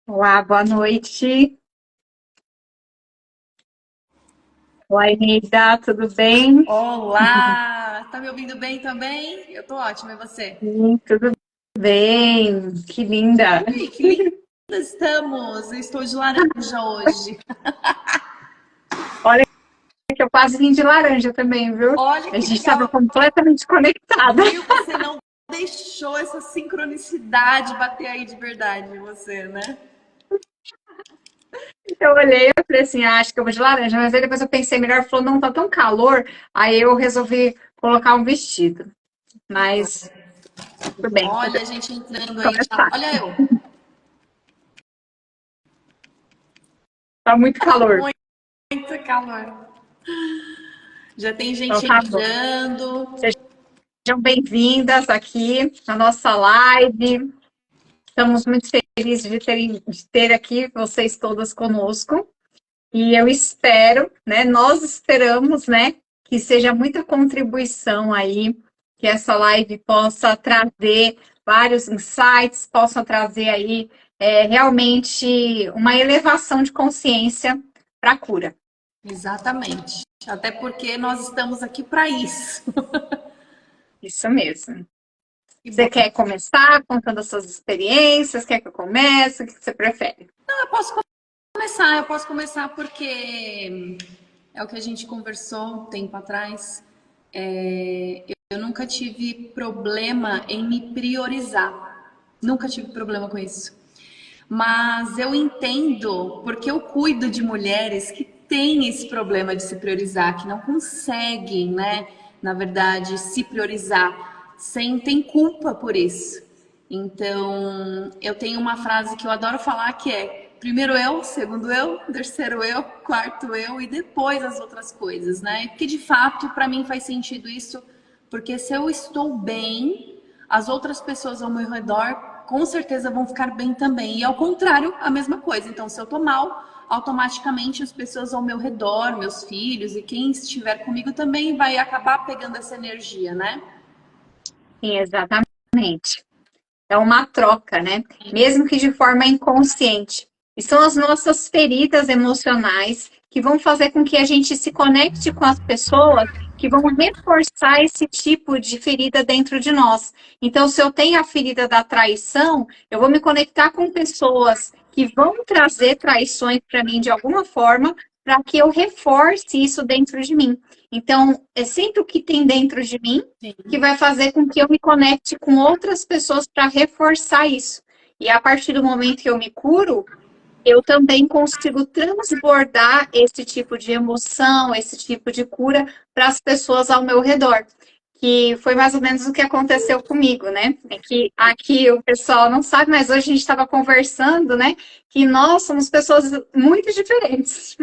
Olá, boa noite. Oi, Neida, tudo bem? Olá! Tá me ouvindo bem também? Eu tô ótima, e você? Sim, tudo bem. Que linda. Ui, que linda estamos! Eu estou de laranja hoje. Olha que eu quase vim de laranja também, viu? Olha A que gente estava legal! completamente conectada. Viu? Você não deixou essa sincronicidade bater aí de verdade, você, né? Eu olhei e falei assim, acho que eu vou de laranja, mas aí depois eu pensei melhor, falou, não, tá tão calor, aí eu resolvi colocar um vestido. Mas tudo bem, Olha a gente entrando aí já. começar. Olha eu, Tá muito calor. muito calor. Já tem Então gente tá bom. entrando. Sejam bem-vindas aqui na nossa live. Estamos muito felizes de ter aqui vocês todas conosco. E eu espero, né? Nós esperamos, né? Que seja muita contribuição aí, que essa live possa trazer vários insights, possa trazer aí realmente uma elevação de consciência para a cura. Exatamente. Até porque nós estamos aqui para isso. Isso mesmo. Que Você bom. quer começar contando as suas experiências? Quer que eu comece? O que você prefere? Eu posso começar porque é o que a gente conversou um tempo atrás. Eu nunca tive problema em me priorizar. Nunca tive problema com isso. Mas eu entendo porque eu cuido de mulheres que têm esse problema de se priorizar, que não conseguem, né? Na verdade, se priorizar, sentem culpa por isso. Então, eu tenho uma frase que eu adoro falar que é: primeiro eu, segundo eu, terceiro eu, quarto eu e depois as outras coisas, né? Porque de fato, para mim faz sentido isso, porque se eu estou bem, as outras pessoas ao meu redor com certeza vão ficar bem também. E ao contrário, a mesma coisa. Então, se eu tô mal, automaticamente as pessoas ao meu redor, meus filhos e quem estiver comigo também vai acabar pegando essa energia, né? Sim, exatamente. É uma troca, né? Mesmo que de forma inconsciente. E são as nossas feridas emocionais que vão fazer com que a gente se conecte com as pessoas que vão reforçar esse tipo de ferida dentro de nós. Então, se eu tenho a ferida da traição, eu vou me conectar com pessoas que vão trazer traições para mim de alguma forma, para que eu reforce isso dentro de mim. Então, é sempre o que tem dentro de mim que Sim. vai fazer com que eu me conecte com outras pessoas para reforçar isso. E a partir do momento que eu me curo, eu também consigo transbordar esse tipo de emoção, esse tipo de cura para as pessoas ao meu redor. Que foi mais ou menos o que aconteceu comigo, né? É que aqui o pessoal não sabe, mas hoje a gente estava conversando, né? Que nós somos pessoas muito diferentes.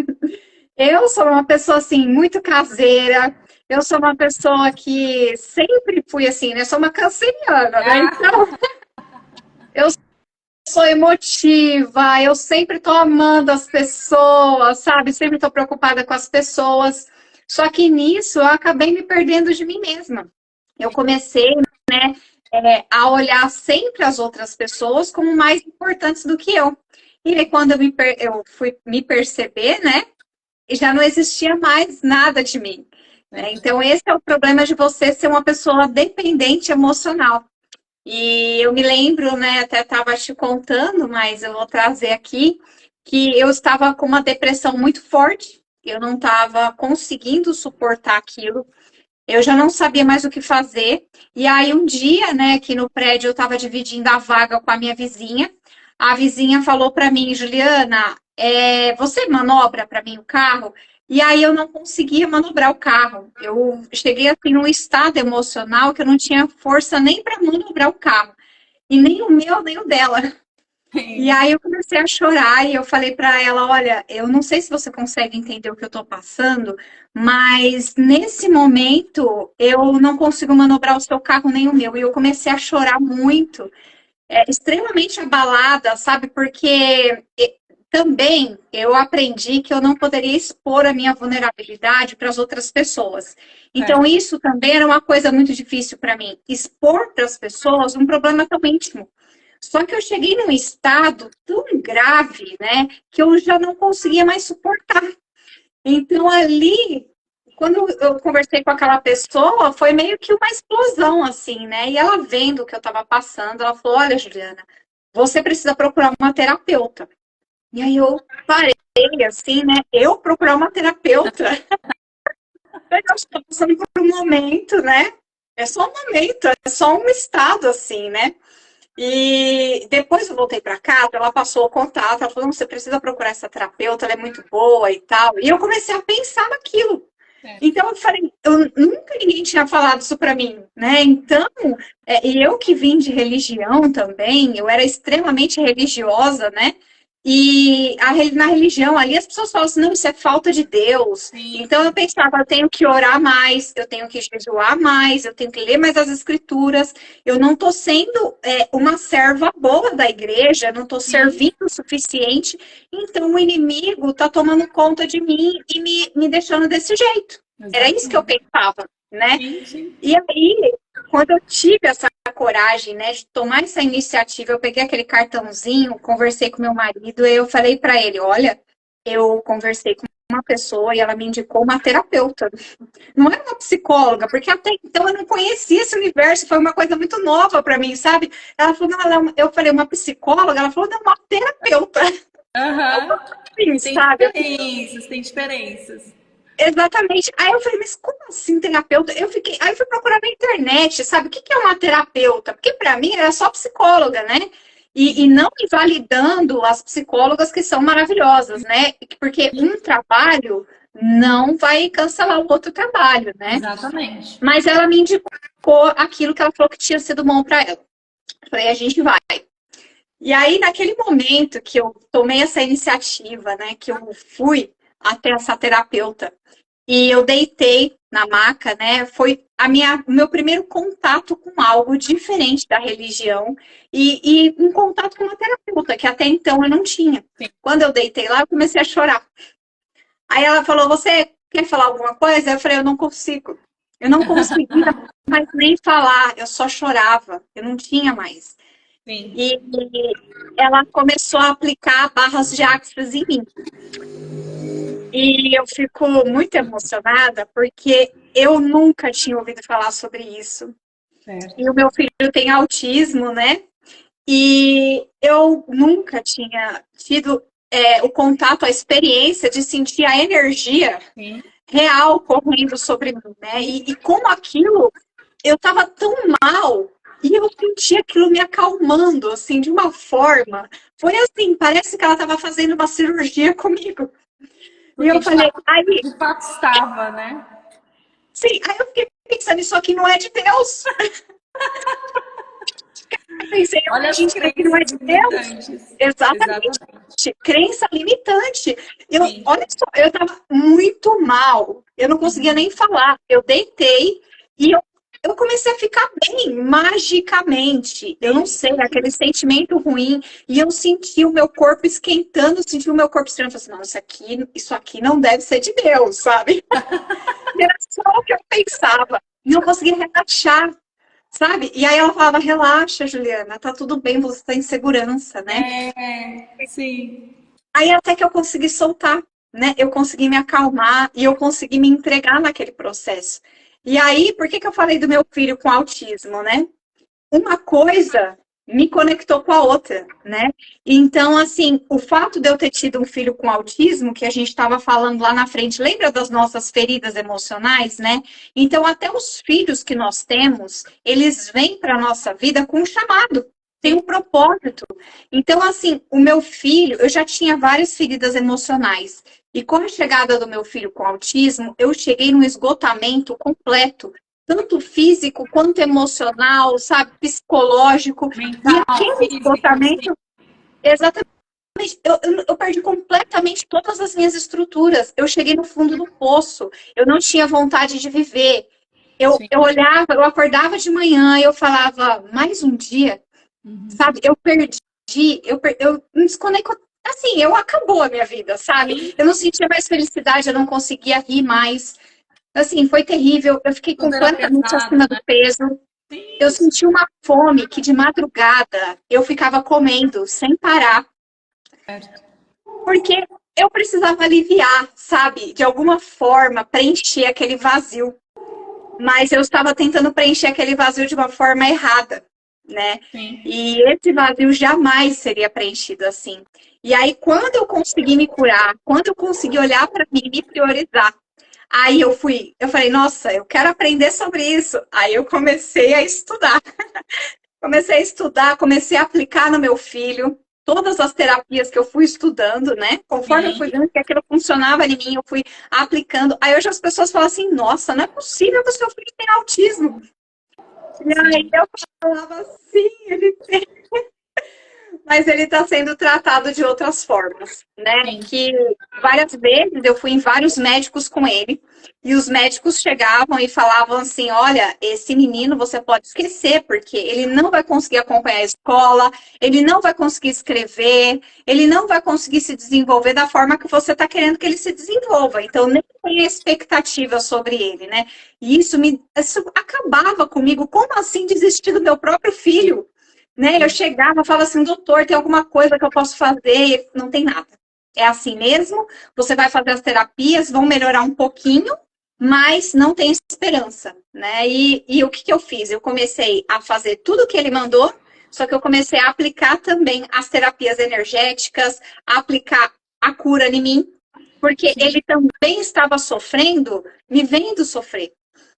Eu sou uma pessoa assim muito caseira. Eu sou uma pessoa que sempre fui assim, né? Sou uma canceriana, né? Ah, Então, eu sou emotiva, eu sempre tô amando as pessoas, sabe? Sempre tô preocupada com as pessoas. Só que nisso eu acabei me perdendo de mim mesma. Eu comecei, a olhar sempre as outras pessoas como mais importantes do que eu. E aí, quando eu fui me perceber, né? E já não existia mais nada de mim. Né? Então, esse é o problema de você ser uma pessoa dependente emocional. E eu me lembro, né, até estava te contando, mas eu vou trazer aqui, que eu estava com uma depressão muito forte, eu não estava conseguindo suportar aquilo, eu já não sabia mais o que fazer. E aí, um dia, né, aqui no prédio, eu estava dividindo a vaga com a minha vizinha. A vizinha falou para mim, Juliana, você manobra para mim o carro? E aí eu não conseguia manobrar o carro. Eu cheguei assim num estado emocional que eu não tinha força nem para manobrar o carro. E nem o meu, nem o dela. E sim. aí eu comecei a chorar e eu falei para ela, olha, eu não sei se você consegue entender o que eu estou passando, mas nesse momento eu não consigo manobrar o seu carro nem o meu. E eu comecei a chorar muito, extremamente abalada, sabe? Porque também eu aprendi que eu não poderia expor a minha vulnerabilidade para as outras pessoas. Então É. isso também era uma coisa muito difícil para mim, expor para as pessoas um problema tão íntimo. Só que eu cheguei num estado tão grave, né, que eu já não conseguia mais suportar. Então, ali, quando eu conversei com aquela pessoa, foi meio que uma explosão, assim, né? E ela vendo o que eu estava passando, ela falou: Olha, Juliana, você precisa procurar uma terapeuta. E aí eu parei, assim, né? Eu procurar uma terapeuta. Eu estou passando por um momento, né? É só um momento, é só um estado, assim, né? E depois eu voltei para casa, ela passou o contato, ela falou: Não, você precisa procurar essa terapeuta, ela é muito boa e tal. E eu comecei a pensar naquilo. Então eu falei, nunca ninguém tinha falado isso para mim, né? Então, e eu que vim de religião também, eu era extremamente religiosa, né? E na religião ali as pessoas falam assim, não, isso é falta de Deus. Sim. Então eu pensava, eu tenho que orar mais, eu tenho que jejuar mais, eu tenho que ler mais as escrituras. Eu não estou sendo uma serva boa da igreja, não estou servindo o suficiente. Então o inimigo está tomando conta de mim e me deixando desse jeito. Exatamente. Era isso que eu pensava, né? Sim, sim. E aí, quando eu tive essa coragem, né, de tomar essa iniciativa, eu peguei aquele cartãozinho, conversei com meu marido e eu falei para ele, olha, eu conversei com uma pessoa e ela me indicou uma terapeuta. Não era uma psicóloga, porque até então eu não conhecia esse universo, foi uma coisa muito nova para mim, sabe? Ela falou, não, eu falei, uma psicóloga? Ela falou, não, uma terapeuta. Uhum. Tem diferenças, tem diferenças. Exatamente. Aí eu falei, mas como assim terapeuta? Aí eu fui procurar na internet, sabe? O que é uma terapeuta? Porque para mim era só psicóloga, né? E não invalidando as psicólogas que são maravilhosas, né? Porque um trabalho não vai cancelar o outro trabalho, né? Exatamente. Mas ela me indicou aquilo que ela falou que tinha sido bom para ela. Eu falei, a gente vai. E aí, naquele momento que eu tomei essa iniciativa, né? Que eu fui até essa terapeuta, e eu deitei na maca, né? Foi o meu primeiro contato com algo diferente da religião e um contato com uma terapeuta, que até então eu não tinha. Sim. Quando eu deitei lá, eu comecei a chorar. Aí ela falou, você quer falar alguma coisa? Eu falei, eu não consigo. Eu não conseguia mais nem falar, eu só chorava, eu não tinha mais. Sim. E ela começou a aplicar barras de axis em mim. E eu fico muito emocionada porque eu nunca tinha ouvido falar sobre isso. Certo. E o meu filho tem autismo, né? E eu nunca tinha tido o contato, a experiência de sentir a energia Sim. real correndo sobre mim, né? E como aquilo, eu estava tão mal e eu senti aquilo me acalmando, assim, de uma forma. Foi assim, parece que ela estava fazendo uma cirurgia comigo. Porque e eu falei, de fato estava, né? Sim, aí eu fiquei pensando, isso aqui não é de Deus. Eu pensei, olha, gente, isso aqui não é de Deus. Exatamente. Crença limitante. Olha só, eu estava muito mal. Eu não conseguia nem falar. Eu deitei e eu comecei a ficar bem, magicamente. Eu não sei, aquele sentimento ruim. E eu senti o meu corpo esquentando, senti o meu corpo estranho. Eu falei assim, não, isso aqui não deve ser de Deus, sabe? E era só o que eu pensava. Não conseguia relaxar, sabe? E aí ela falava, relaxa, Juliana, tá tudo bem, você tá em segurança, né? Sim. Aí até que eu consegui soltar, né? Eu consegui me acalmar e eu consegui me entregar naquele processo. E aí, por que eu falei do meu filho com autismo, né? Uma coisa me conectou com a outra, né? Então, assim, o fato de eu ter tido um filho com autismo, que a gente estava falando lá na frente, lembra das nossas feridas emocionais, né? Então, até os filhos que nós temos, eles vêm para a nossa vida com um chamado, tem um propósito. Então, assim, o meu filho, eu já tinha várias feridas emocionais. E com a chegada do meu filho com autismo, eu cheguei num esgotamento completo, tanto físico quanto emocional, sabe, psicológico. Mental, e aquele físico, esgotamento, sim. exatamente, eu perdi completamente todas as minhas estruturas. Eu cheguei no fundo do poço, eu não tinha vontade de viver. Eu olhava, eu acordava de manhã e eu falava, mais um dia, sabe, eu perdi, eu me desconectei. Assim, acabou a minha vida, sabe? Eu não sentia mais felicidade, eu não conseguia rir mais. Assim, foi terrível. Eu fiquei Tudo era completamente pesado, acima do peso. Eu senti uma fome que de madrugada eu ficava comendo sem parar, Certo. porque eu precisava aliviar, sabe? De alguma forma, preencher aquele vazio. Mas eu estava tentando preencher aquele vazio de uma forma errada, né? Sim. E esse vazio jamais seria preenchido assim. E aí, quando eu consegui me curar, quando eu consegui olhar para mim e me priorizar, aí eu falei, nossa, eu quero aprender sobre isso. Aí eu comecei a estudar. Comecei a estudar, comecei a aplicar no meu filho. Todas as terapias que eu fui estudando, né? Conforme eu fui Sim. vendo que aquilo funcionava em mim, eu fui aplicando. Aí hoje as pessoas falam assim, nossa, não é possível que o seu filho tenha autismo. E aí Sim. eu falava assim, ele tem, mas ele está sendo tratado de outras formas, né? Sim. Que várias vezes eu fui em vários médicos com ele, e os médicos chegavam e falavam assim: olha, esse menino você pode esquecer, porque ele não vai conseguir acompanhar a escola, ele não vai conseguir escrever, ele não vai conseguir se desenvolver da forma que você está querendo que ele se desenvolva. Então, nem tem expectativa sobre ele, né? E isso acabava comigo. Como assim desistir do meu próprio filho? Né? Eu chegava, falava assim, doutor, tem alguma coisa que eu posso fazer? E não tem nada. É assim mesmo, você vai fazer as terapias, vão melhorar um pouquinho, mas não tem esperança, né? E o que, que eu fiz? Eu comecei a fazer tudo que ele mandou, só que eu comecei a aplicar também as terapias energéticas, a aplicar a cura em mim, porque Sim. ele também estava sofrendo, me vendo sofrer.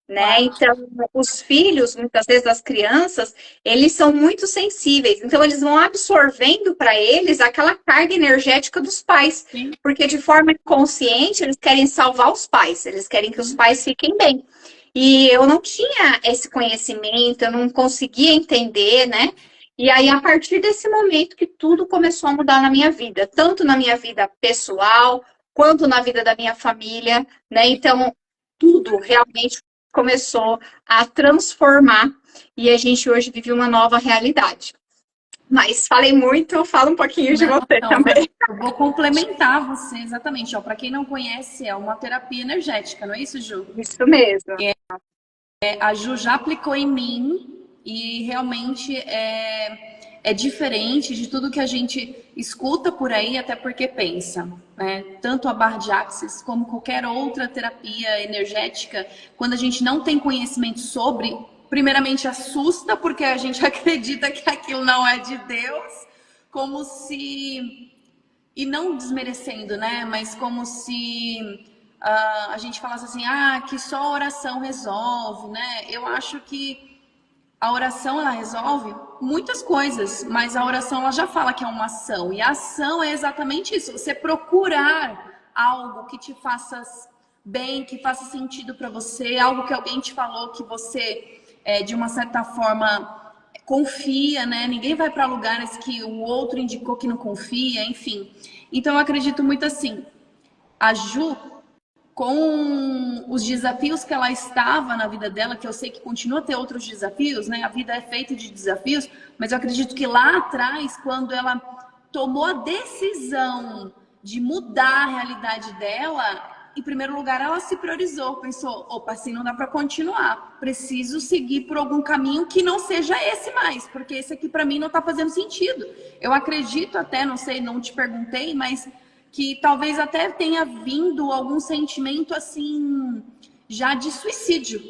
Né? Claro. Então, os filhos, muitas vezes as crianças, eles são muito sensíveis. Então, eles vão absorvendo para eles aquela carga energética dos pais. Sim. Porque, de forma inconsciente, eles querem salvar os pais. Eles querem que os pais fiquem bem. E eu não tinha esse conhecimento, eu não conseguia entender, né? E aí, a partir desse momento que tudo começou a mudar na minha vida. Tanto na minha vida pessoal, quanto na vida da minha família, né? Então, tudo realmente começou a transformar e a gente hoje vive uma nova realidade. Mas falei muito, fala um pouquinho de Não, você não, mas também. eu vou complementar você, exatamente. Ó, para quem não conhece, é uma terapia energética, não é isso, Ju? Isso mesmo. A Ju já aplicou em mim e realmente é diferente de tudo que a gente escuta por aí, até porque pensa, né? Tanto a Barra de Axis como qualquer outra terapia energética, quando a gente não tem conhecimento sobre, primeiramente assusta porque a gente acredita que aquilo não é de Deus, como se, e não desmerecendo, né? Mas como se a gente falasse assim, que só a oração resolve, né? Eu acho que a oração ela resolve muitas coisas, mas a oração ela já fala que é uma ação, e a ação é exatamente isso, você procurar algo que te faça bem, que faça sentido para você, algo que alguém te falou que você, de uma certa forma, confia, né? Ninguém vai para lugares que o outro indicou que não confia, enfim. Então eu acredito muito assim, a Ju, com os desafios que ela estava na vida dela, que eu sei que continua a ter outros desafios, né? A vida é feita de desafios, mas eu acredito que lá atrás, quando ela tomou a decisão de mudar a realidade dela, em primeiro lugar, ela se priorizou, pensou, opa, assim não dá para continuar, preciso seguir por algum caminho que não seja esse mais, porque esse aqui para mim não está fazendo sentido. Eu acredito até, não sei, não te perguntei, mas que talvez até tenha vindo algum sentimento assim, já de suicídio,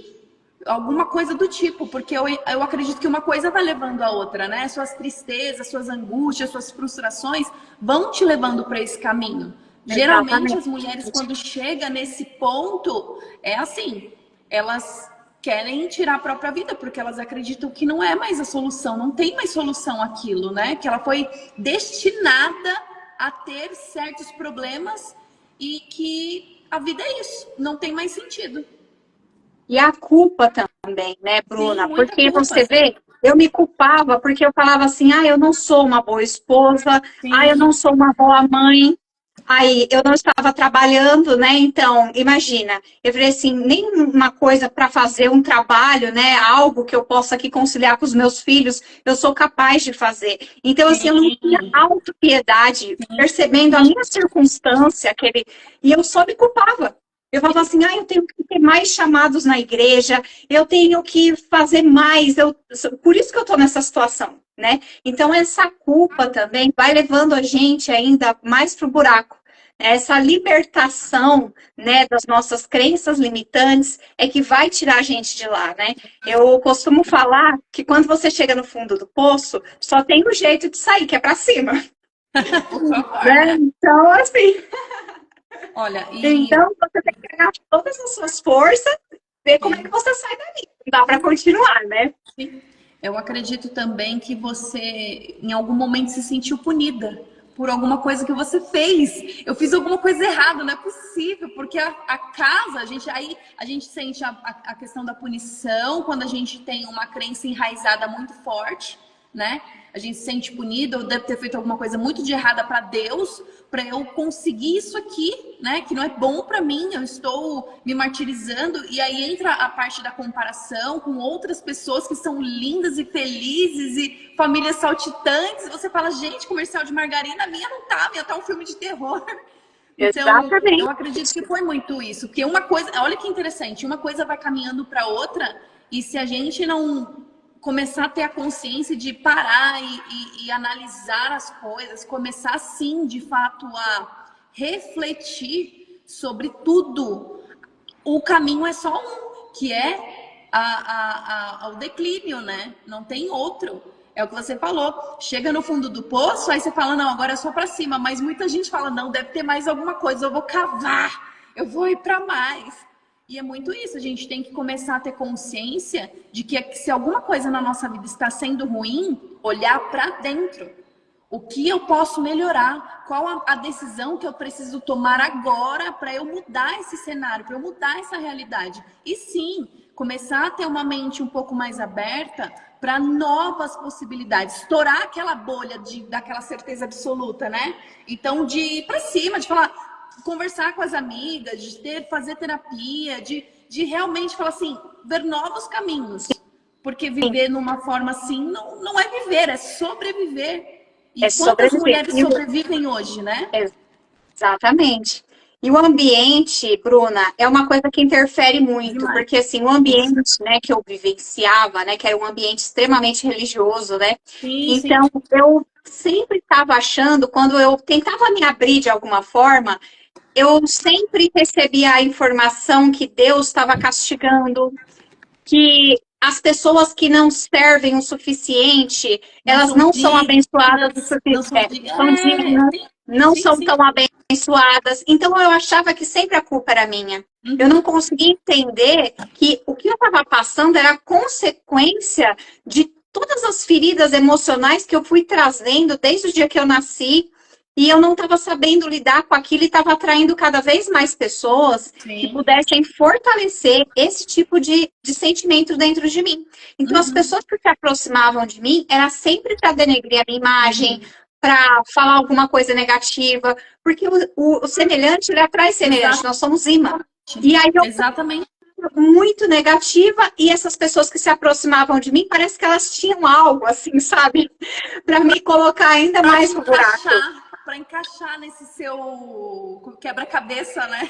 alguma coisa do tipo, porque eu acredito que uma coisa vai levando a outra, né? Suas tristezas, suas angústias, suas frustrações vão te levando para esse caminho. Geralmente as mulheres quando chegam nesse ponto, é assim, elas querem tirar a própria vida, porque elas acreditam que não é mais a solução, não tem mais solução aquilo, né? Que ela foi destinada a ter certos problemas e que a vida é isso, não tem mais sentido. E a culpa também, né, Sim, Bruna? muita Porque culpa, você sim. vê, eu me culpava porque eu falava assim, eu não sou uma boa esposa, eu Sim, não sou uma boa mãe. Aí eu não estava trabalhando, né? Então, imagina, eu falei assim, nenhuma coisa para fazer um trabalho, né? Algo que eu possa aqui conciliar com os meus filhos, eu sou capaz de fazer. Então, assim, eu não tinha sim, autopiedade, sim, percebendo a minha circunstância, e eu só me culpava. Eu falava assim, eu tenho que ter mais chamados na igreja, eu tenho que fazer mais, por isso que eu estou nessa situação, né? Então, essa culpa também vai levando a gente ainda mais para o buraco. Essa libertação, né, das nossas crenças limitantes é que vai tirar a gente de lá, né? Eu costumo falar que quando você chega no fundo do poço, só tem um jeito de sair, que é para cima. Né? Então, assim... Olha, Então, você tem que pegar todas as suas forças, ver como é que você sai dali. Não dá para continuar, né? Eu acredito também que você, em algum momento, se sentiu punida por alguma coisa que você fez. Eu fiz alguma coisa errada, não é possível, porque a casa, a gente sente a questão da punição quando a gente tem uma crença enraizada muito forte, né? A gente se sente punido, eu devo ter feito alguma coisa muito de errada para Deus, para eu conseguir isso aqui, né? Que não é bom para mim, eu estou me martirizando. E aí entra a parte da comparação com outras pessoas que são lindas e felizes e famílias saltitantes. E você fala, gente, comercial de margarina, a minha não tá, a minha tá um filme de terror. Então, exatamente. eu acredito que foi muito isso. Porque uma coisa, olha que interessante, uma coisa vai caminhando para outra, e se a gente não começar a ter a consciência de parar e analisar as coisas, começar sim, de fato, a refletir sobre tudo, o caminho é só um, que é ao declínio, né? Não tem outro. É o que você falou. Chega no fundo do poço, aí você fala, não, agora é só para cima. Mas muita gente fala, não, deve ter mais alguma coisa, eu vou cavar, eu vou ir para mais. E é muito isso, a gente tem que começar a ter consciência de que se alguma coisa na nossa vida está sendo ruim, olhar para dentro. O que eu posso melhorar? Qual a decisão que eu preciso tomar agora para eu mudar esse cenário, para eu mudar essa realidade? E sim, começar a ter uma mente um pouco mais aberta para novas possibilidades. Estourar aquela bolha daquela certeza absoluta, né? Então, de ir para cima, de falar... conversar com as amigas, de fazer terapia, de realmente falar assim, ver novos caminhos. Porque viver numa forma assim não é viver, é sobreviver. E quantas mulheres sobrevivem hoje, né? Exatamente. E o ambiente, Bruna, é uma coisa que interfere muito, porque assim, o ambiente, né, que eu vivenciava, né, que era um ambiente extremamente religioso, né? Então, eu sempre estava achando, quando eu tentava me abrir de alguma forma, eu sempre recebia a informação que Deus estava castigando, que as pessoas que não servem o suficiente, elas não são abençoadas o suficiente, são dignas, não são tão abençoadas. Então eu achava que sempre a culpa era minha. Eu não conseguia entender que o que eu estava passando era consequência de todas as feridas emocionais que eu fui trazendo desde o dia que eu nasci. E eu não estava sabendo lidar com aquilo e estava atraindo cada vez mais pessoas que pudessem fortalecer esse tipo de sentimento dentro de mim. Então, as pessoas que se aproximavam de mim era sempre para denegrir a minha imagem, para falar alguma coisa negativa, porque o semelhante, ele atrai semelhante, nós somos imã. E aí eu muito negativa, e essas pessoas que se aproximavam de mim, parece que elas tinham algo, assim, sabe? Para me colocar ainda mais no buraco. Para encaixar nesse seu quebra-cabeça, né?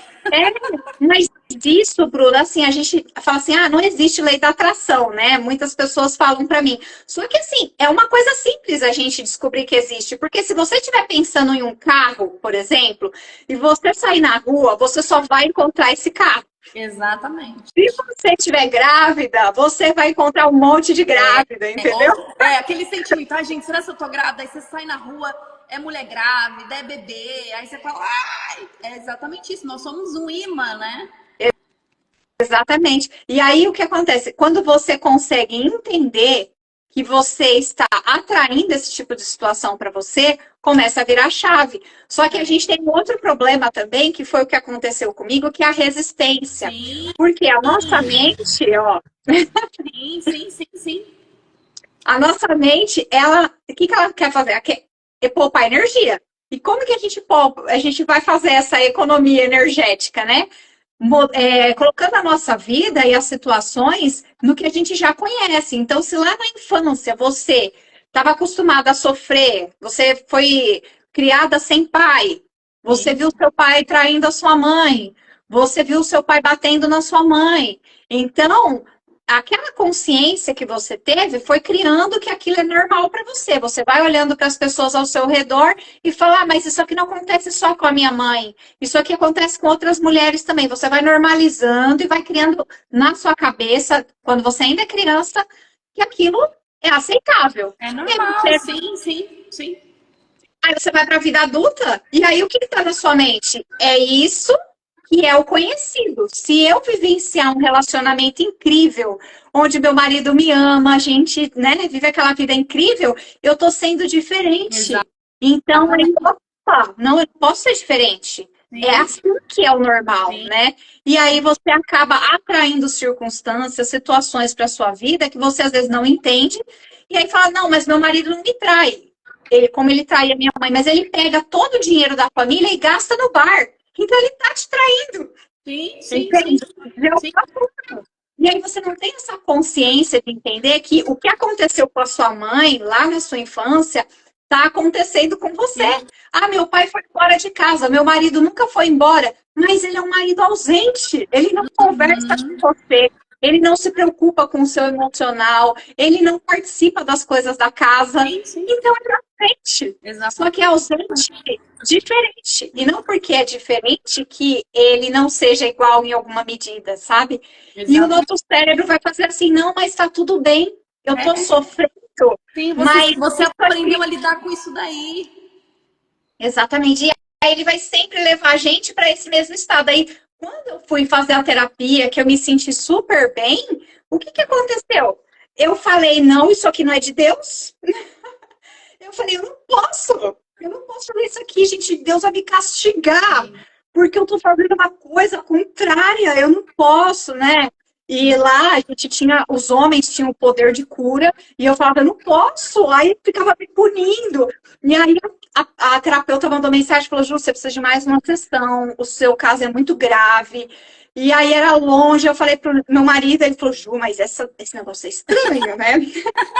Mas disso, Bruna, assim, a gente fala assim, não existe lei da atração, né? Muitas pessoas falam para mim. Só que, assim, é uma coisa simples a gente descobrir que existe. Porque se você estiver pensando em um carro, por exemplo, e você sair na rua, você só vai encontrar esse carro. Exatamente. Se você estiver grávida, você vai encontrar um monte de grávida, entendeu? Aquele sentimento, gente, será que eu tô grávida? Aí você sai na rua, é mulher grávida, é bebê, aí você fala, é exatamente isso, nós somos um imã, né? Exatamente. E aí o que acontece? Quando você consegue entender que você está atraindo esse tipo de situação para você, começa a virar a chave. Só que a gente tem um outro problema também, que foi o que aconteceu comigo, que é a resistência. Porque a nossa mente, Sim. A nossa mente, o que ela quer fazer? Ela quer poupar energia. E como que a gente poupa? A gente vai fazer essa economia energética, né? Colocando a nossa vida e as situações no que a gente já conhece. Então, se lá na infância você estava acostumada a sofrer, você foi criada sem pai, você viu seu pai traindo a sua mãe, você viu o seu pai batendo na sua mãe. Então, aquela consciência que você teve foi criando que aquilo é normal para você. Você vai olhando para as pessoas ao seu redor e fala, ah, mas isso aqui não acontece só com a minha mãe. Isso aqui acontece com outras mulheres também. Você vai normalizando e vai criando na sua cabeça, quando você ainda é criança, que aquilo é aceitável. É normal, você... sim. Aí você vai para a vida adulta e aí o que está na sua mente? É isso que é o conhecido. Se eu vivenciar um relacionamento incrível, onde meu marido me ama, a gente, né, vive aquela vida incrível, eu tô sendo diferente. Exato. Então, opa, não, eu posso ser diferente. Sim. É assim que é o normal, Sim. né? E aí você acaba atraindo circunstâncias, situações para sua vida que você às vezes não entende. E aí fala, não, mas meu marido não me trai. Como ele trai a minha mãe, mas ele pega todo o dinheiro da família e gasta no bar. Então ele tá te traindo. Sim. E aí você não tem essa consciência de entender que o que aconteceu com a sua mãe lá na sua infância tá acontecendo com você. Sim. Ah, meu pai foi embora de casa, meu marido nunca foi embora, mas ele é um marido ausente. Ele não conversa com você. Ele não se preocupa com o seu emocional, ele não participa das coisas da casa. Sim. Então é ausente. Exato. Só que é ausente diferente. E não porque é diferente que ele não seja igual em alguma medida, sabe? Exato. E o nosso cérebro vai fazer assim, não, mas tá tudo bem. Eu tô sofrendo. Sim, mas você aprendeu a lidar com isso daí. Exatamente. E aí ele vai sempre levar a gente para esse mesmo estado. Aí, quando eu fui fazer a terapia, que eu me senti super bem, o que aconteceu? Eu falei, não, isso aqui não é de Deus. Eu falei, eu não posso fazer isso aqui, gente. Deus vai me castigar, porque eu tô fazendo uma coisa contrária, eu não posso, né? E lá a gente tinha, os homens tinham o poder de cura, e eu falava, eu não posso, aí ficava me punindo. E aí a terapeuta mandou mensagem e falou, Ju, você precisa de mais uma sessão, o seu caso é muito grave. E aí era longe, eu falei pro meu marido, ele falou, Ju, mas esse negócio é estranho, né?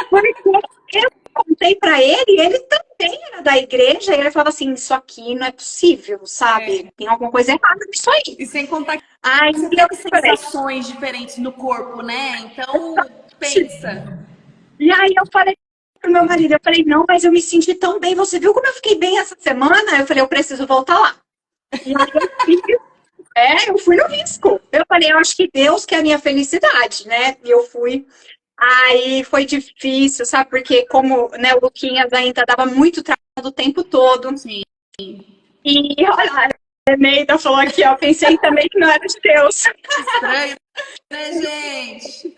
Porque eu contei pra ele também era da igreja, e ele falava assim, isso aqui não é possível, sabe? Tem alguma coisa errada nisso aí. E sem contar que você tem sensações diferentes no corpo, né? Então, pensa. E aí eu falei pro meu marido, eu falei, não, mas eu me senti tão bem, você viu como eu fiquei bem essa semana? Eu falei, eu preciso voltar lá. E aí eu fui no risco. Eu falei, eu acho que Deus quer a minha felicidade, né? E eu fui. Aí foi difícil, sabe? Porque como, né, o Luquinhas ainda dava muito trabalho o tempo todo. Sim. E olha, a Neida falou aqui, ó, pensei também que não era de Deus. Estranho, né, gente?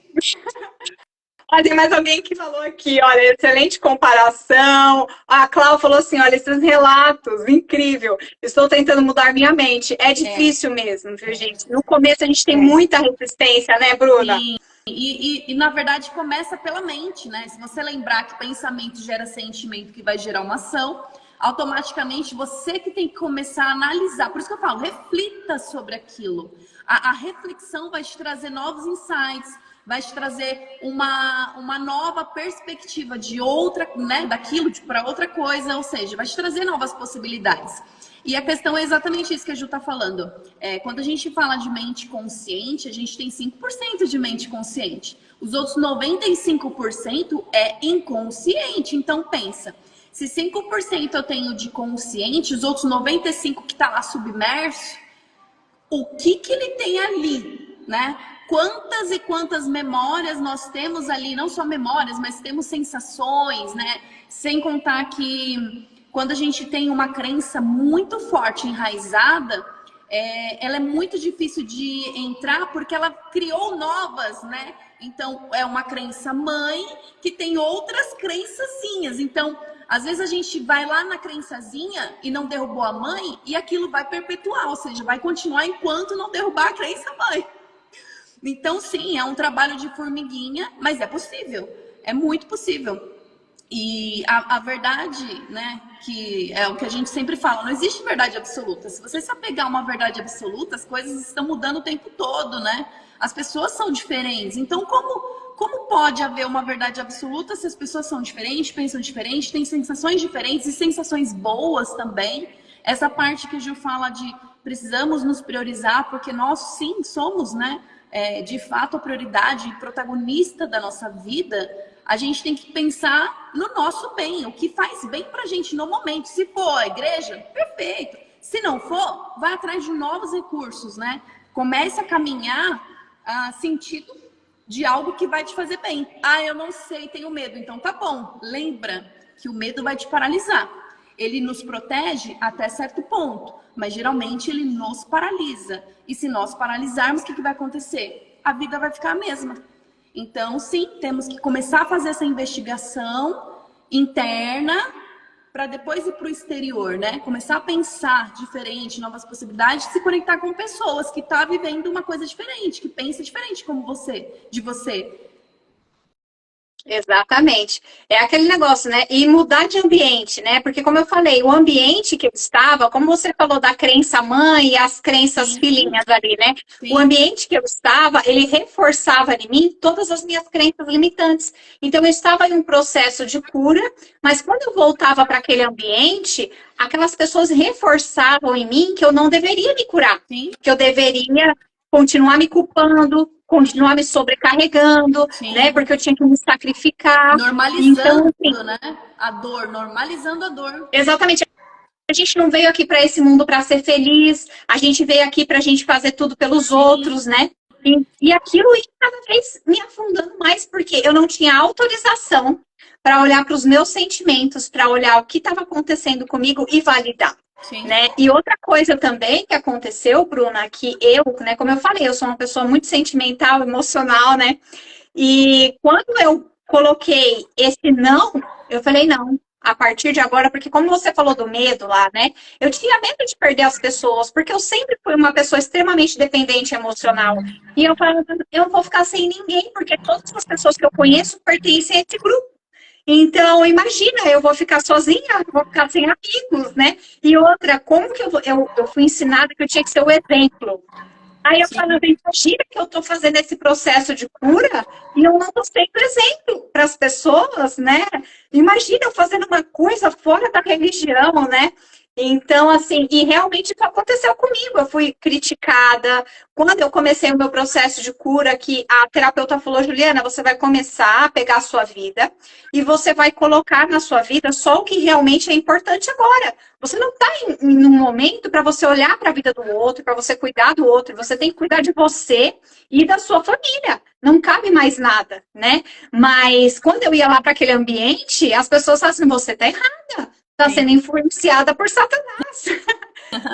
Olha, tem mais alguém que falou aqui, olha, excelente comparação. A Cláudia falou assim, olha, esses relatos, incrível. Estou tentando mudar minha mente. É difícil mesmo, viu, gente? No começo a gente tem muita resistência, né, Bruna? Sim. E, na verdade, começa pela mente, né? Se você lembrar que pensamento gera sentimento que vai gerar uma ação, automaticamente você que tem que começar a analisar. Por isso que eu falo, reflita sobre aquilo. A reflexão vai te trazer novos insights, vai te trazer uma nova perspectiva de outra, né, daquilo para outra coisa, ou seja, vai te trazer novas possibilidades. E a questão é exatamente isso que a Ju está falando. Quando a gente fala de mente consciente, a gente tem 5% de mente consciente. Os outros 95% é inconsciente. Então pensa, se 5% eu tenho de consciente, os outros 95% que está lá submerso, o que ele tem ali, né? Quantas e quantas memórias nós temos ali, não só memórias, mas temos sensações, né? Sem contar que quando a gente tem uma crença muito forte, enraizada, ela é muito difícil de entrar porque ela criou novas, né? Então, é uma crença mãe que tem outras crençazinhas. Então, às vezes a gente vai lá na crençazinha e não derrubou a mãe e aquilo vai perpetuar, ou seja, vai continuar enquanto não derrubar a crença mãe. Então, sim, é um trabalho de formiguinha, mas é possível, é muito possível. E a verdade, né, que é o que a gente sempre fala, não existe verdade absoluta. Se você se apegar a uma verdade absoluta, as coisas estão mudando o tempo todo, né? As pessoas são diferentes. Então, como pode haver uma verdade absoluta se as pessoas são diferentes, pensam diferente, têm sensações diferentes e sensações boas também? Essa parte que o Gil fala de precisamos nos priorizar, porque nós sim somos, né, de fato a prioridade e protagonista da nossa vida. A gente tem que pensar no nosso bem, o que faz bem pra gente no momento. Se for a igreja, perfeito. Se não for, vai atrás de novos recursos, né? Comece a caminhar sentido de algo que vai te fazer bem. Ah, eu não sei, tenho medo. Então tá bom. Lembra que o medo vai te paralisar. Ele nos protege até certo ponto, mas geralmente ele nos paralisa. E se nós paralisarmos, o que vai acontecer? A vida vai ficar a mesma. Então, sim, temos que começar a fazer essa investigação interna para depois ir para o exterior, né? Começar a pensar diferente, novas possibilidades, se conectar com pessoas que estão vivendo uma coisa diferente, que pensa diferente como você, de você. Exatamente. É aquele negócio, né? E mudar de ambiente, né? Porque, como eu falei, o ambiente que eu estava, como você falou da crença mãe e as crenças filhinhas ali, né? Sim. O ambiente que eu estava, ele reforçava em mim todas as minhas crenças limitantes. Então, eu estava em um processo de cura, mas quando eu voltava para aquele ambiente, aquelas pessoas reforçavam em mim que eu não deveria me curar, Sim. que eu deveria continuar me culpando, continuar me sobrecarregando, Sim. né? Porque eu tinha que me sacrificar. Normalizando, então, assim, né? A dor, normalizando a dor. exatamente. A gente não veio aqui para esse mundo para ser feliz, a gente veio aqui para a gente fazer tudo pelos outros, né? E aquilo ia cada vez me afundando mais, porque eu não tinha autorização para olhar para os meus sentimentos, para olhar o que estava acontecendo comigo e validar. Sim. Né? E outra coisa também que aconteceu, Bruna, que eu, né, como eu falei, eu sou uma pessoa muito sentimental, emocional, né? E quando eu coloquei esse não, eu falei não, a partir de agora, porque como você falou do medo lá, né? Eu tinha medo de perder as pessoas, porque eu sempre fui uma pessoa extremamente dependente emocional. E eu falava, eu não vou ficar sem ninguém, porque todas as pessoas que eu conheço pertencem a esse grupo. Então, imagina, eu vou ficar sozinha, vou ficar sem amigos, né? E outra, como que eu fui ensinada que eu tinha que ser o exemplo? Aí eu falava, imagina que eu estou fazendo esse processo de cura e eu não estou sendo exemplo para as pessoas, né? Imagina eu fazendo uma coisa fora da religião, né? Então, assim, e realmente isso aconteceu comigo. Eu fui criticada. Quando eu comecei o meu processo de cura, que a terapeuta falou, Juliana, você vai começar a pegar a sua vida e você vai colocar na sua vida só o que realmente é importante agora. Você não está em um momento para você olhar para a vida do outro, para você cuidar do outro. Você tem que cuidar de você e da sua família. Não cabe mais nada, né? Mas quando eu ia lá para aquele ambiente, as pessoas falam assim, você está errada. Está sendo influenciada por Satanás.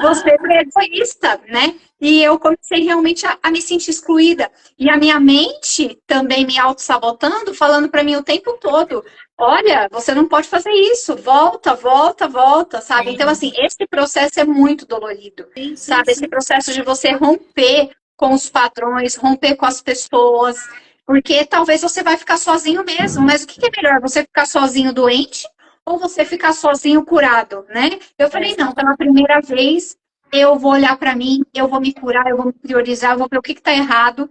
Você é egoísta, né? E eu comecei realmente a me sentir excluída. E a minha mente também me auto-sabotando, falando para mim o tempo todo, olha, você não pode fazer isso, volta, volta, volta, sabe? Sim. Então, assim, esse processo é muito dolorido, Sim, sabe? sim. Esse processo de você romper com os padrões, romper com as pessoas, porque talvez você vai ficar sozinho mesmo, mas o que é melhor, você ficar sozinho doente ou você ficar sozinho curado, né? Eu falei, não, pela primeira vez eu vou olhar para mim, eu vou me curar, eu vou me priorizar, eu vou ver o que está errado,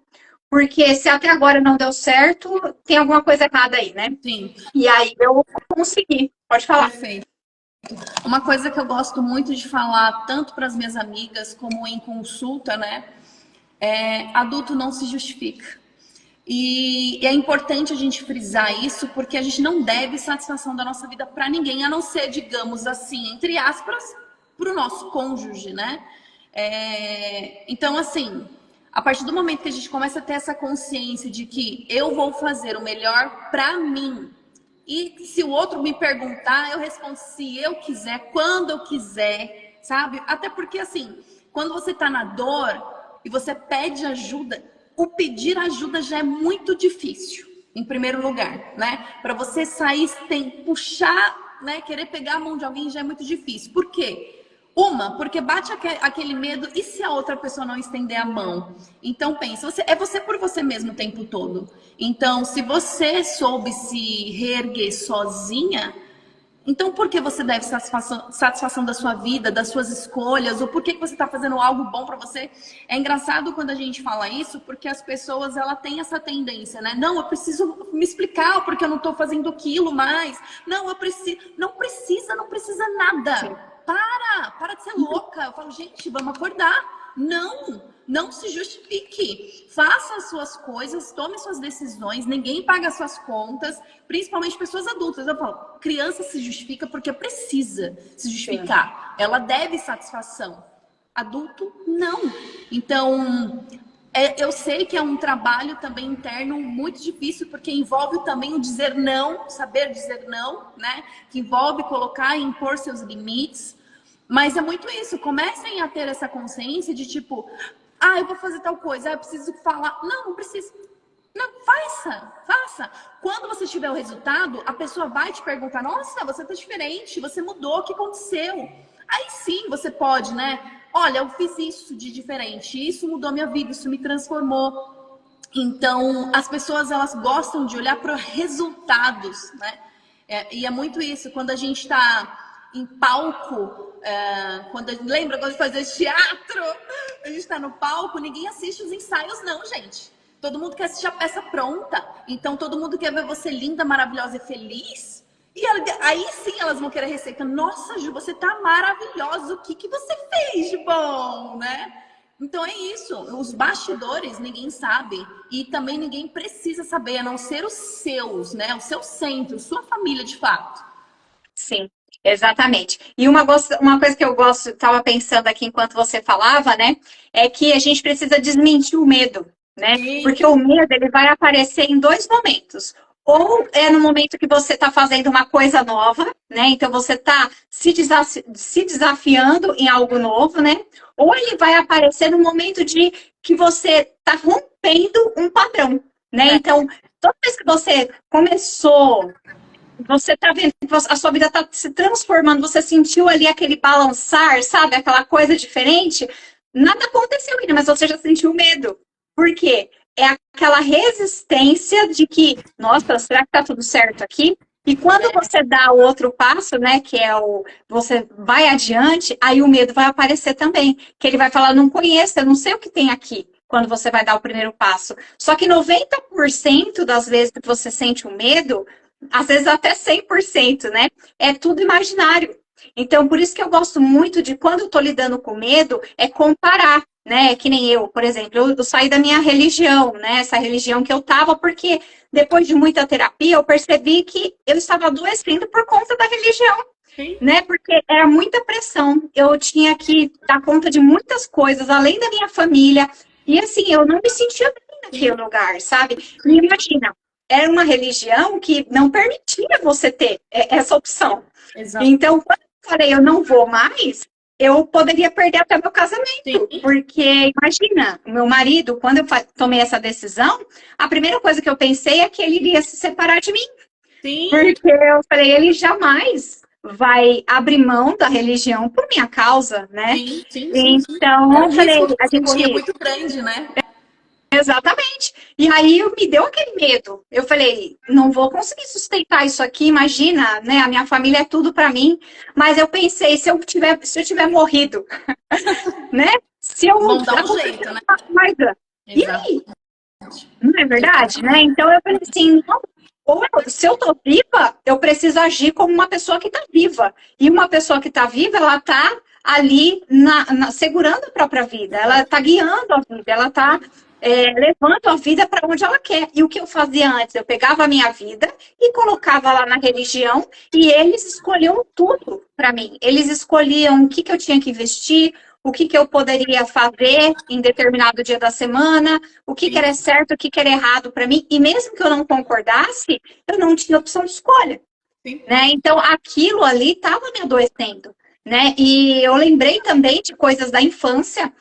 porque se até agora não deu certo, tem alguma coisa errada aí, né? Sim. E aí eu consegui, pode falar. Perfeito. Uma coisa que eu gosto muito de falar, tanto para as minhas amigas como em consulta, né? Adulto não se justifica. E é importante a gente frisar isso, porque a gente não deve satisfação da nossa vida para ninguém, a não ser, digamos assim, entre aspas, para o nosso cônjuge, né? Então, assim, a partir do momento que a gente começa a ter essa consciência de que eu vou fazer o melhor para mim, e se o outro me perguntar, eu respondo se eu quiser, quando eu quiser, sabe? Até porque, assim, quando você tá na dor e você pede ajuda, o pedir ajuda já é muito difícil, em primeiro lugar, né? Para você sair, tem puxar, né? Querer pegar a mão de alguém já é muito difícil. Por quê? Porque bate aquele medo, e se a outra pessoa não estender a mão? Então pensa, é você por você mesmo o tempo todo. Então, se você soube se reerguer sozinha, então por que você deve satisfação da sua vida, das suas escolhas, ou por que você está fazendo algo bom para você? É engraçado quando a gente fala isso, porque as pessoas, ela têm essa tendência, né? Não, eu preciso me explicar porque eu não estou fazendo aquilo mais. Não, eu preciso. Não precisa nada. Sim. Para de ser louca. Eu falo, gente, vamos acordar. Não se justifique. Faça as suas coisas, tome suas decisões, ninguém paga as suas contas, principalmente pessoas adultas. Eu falo, criança se justifica porque precisa se justificar. Ela deve satisfação. Adulto, não. Então, eu sei que é um trabalho também interno muito difícil, porque envolve também o dizer não, saber dizer não, né? Que envolve colocar e impor seus limites. Mas é muito isso. Comecem a ter essa consciência de tipo, eu vou fazer tal coisa, eu preciso falar. Não precisa. Não, faça. Quando você tiver o resultado, a pessoa vai te perguntar, nossa, você tá diferente, você mudou, o que aconteceu? Aí sim, você pode, né? Olha, eu fiz isso de diferente, isso mudou minha vida, isso me transformou. Então, as pessoas, elas gostam de olhar para resultados, né? E é muito isso, quando a gente está em palco, lembra quando fazer teatro? A gente está no palco, ninguém assiste os ensaios não, gente. Todo mundo quer assistir a peça pronta. Então, todo mundo quer ver você linda, maravilhosa e feliz. E aí sim elas vão querer receita. Nossa, Ju, você tá maravilhosa. O que você fez de bom, né? Então é isso. Os bastidores ninguém sabe. E também ninguém precisa saber, a não ser os seus, né? O seu centro, sua família de fato. Sim, exatamente. E uma coisa que eu gosto, estava pensando aqui enquanto você falava, né? É que a gente precisa desmentir o medo, né? Sim. Porque o medo, ele vai aparecer em dois momentos. Ou é no momento que você está fazendo uma coisa nova, né? Então você está se desafiando em algo novo, né? Ou ele vai aparecer no momento de que você está rompendo um padrão, né? Então, toda vez que você começou, você está vendo que a sua vida está se transformando, você sentiu ali aquele balançar, sabe? Aquela coisa diferente. Nada aconteceu ainda, mas você já sentiu medo. Por quê? É aquela resistência de que, nossa, será que tá tudo certo aqui? E quando você dá o outro passo, né, que é você vai adiante, aí o medo vai aparecer também. Que ele vai falar, não conheço, eu não sei o que tem aqui, quando você vai dar o primeiro passo. Só que 90% das vezes que você sente o medo, às vezes até 100%, né, é tudo imaginário. Então, por isso que eu gosto muito de, quando eu tô lidando com medo, é comparar. Né, que nem eu, por exemplo, eu saí da minha religião, né, essa religião que eu tava, porque depois de muita terapia eu percebi que eu estava adoecendo por conta da religião, né, porque era muita pressão, eu tinha que dar conta de muitas coisas, além da minha família, e assim, eu não me sentia bem naquele lugar, sabe? E imagina, era uma religião que não permitia você ter essa opção. Exato. Então, quando eu falei, eu não vou mais, eu poderia perder até meu casamento. Sim. Porque, imagina, o meu marido, quando eu tomei essa decisão, a primeira coisa que eu pensei é que ele iria se separar de mim. Sim. Porque eu falei, ele jamais vai abrir mão da religião por minha causa, né? Sim. Então, eu falei, a gente é muito grande, né? Exatamente. E aí me deu aquele medo. Eu falei, não vou conseguir sustentar isso aqui, imagina, né? A minha família é tudo para mim. Mas eu pensei, se eu tiver morrido, né? Se eu vão dar um jeito, né? E aí? Não é verdade, né? Então eu falei assim, não, se eu tô viva, eu preciso agir como uma pessoa que tá viva. E uma pessoa que tá viva, ela tá ali segurando a própria vida, ela tá guiando a vida, ela tá levando a vida para onde ela quer. E o que eu fazia antes? Eu pegava a minha vida e colocava lá na religião, e eles escolhiam tudo para mim. Eles escolhiam o que eu tinha que investir, o que eu poderia fazer em determinado dia da semana, o que era certo, o que era errado para mim. E mesmo que eu não concordasse, eu não tinha opção de escolha. Né? Então, aquilo ali estava me adoecendo. Né? E eu lembrei também de coisas da infância,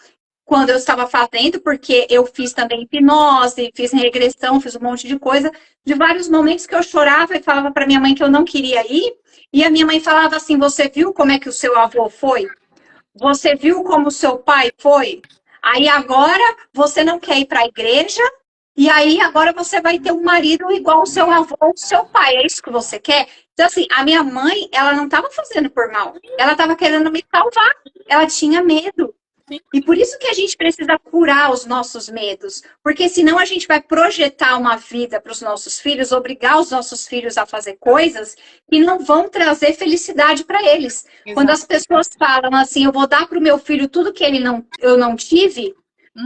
quando eu estava fazendo, porque eu fiz também hipnose, fiz regressão, fiz um monte de coisa, de vários momentos que eu chorava e falava para minha mãe que eu não queria ir, e a minha mãe falava assim, você viu como é que o seu avô foi? Você viu como o seu pai foi? Aí agora você não quer ir para a igreja, e aí agora você vai ter um marido igual o seu avô ou o seu pai, é isso que você quer? Então assim, a minha mãe, ela não estava fazendo por mal, ela estava querendo me salvar, ela tinha medo. Sim. E por isso que a gente precisa curar os nossos medos, porque senão a gente vai projetar uma vida para os nossos filhos, obrigar os nossos filhos a fazer coisas que não vão trazer felicidade para eles. Quando as pessoas falam assim, eu vou dar para o meu filho tudo que eu não tive,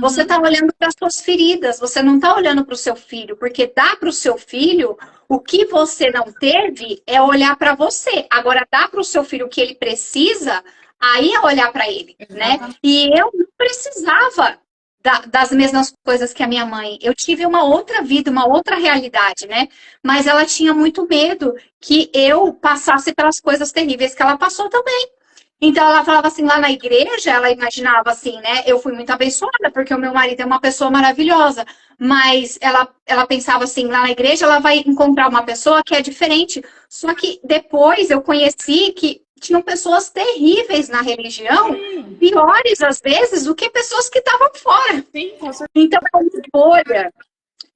você está olhando para as suas feridas, você não está olhando para o seu filho, porque dar para o seu filho o que você não teve é olhar para você. Agora, dar para o seu filho o que ele precisa, aí é olhar para ele, né? E eu não precisava das mesmas coisas que a minha mãe. Eu tive uma outra vida, uma outra realidade, né? Mas ela tinha muito medo que eu passasse pelas coisas terríveis que ela passou também. Então ela falava assim, lá na igreja, ela imaginava assim, né? Eu fui muito abençoada, porque o meu marido é uma pessoa maravilhosa. Mas ela pensava assim, lá na igreja ela vai encontrar uma pessoa que é diferente. Só que depois eu conheci que tinham pessoas terríveis na religião, piores às vezes do que pessoas que estavam fora. Então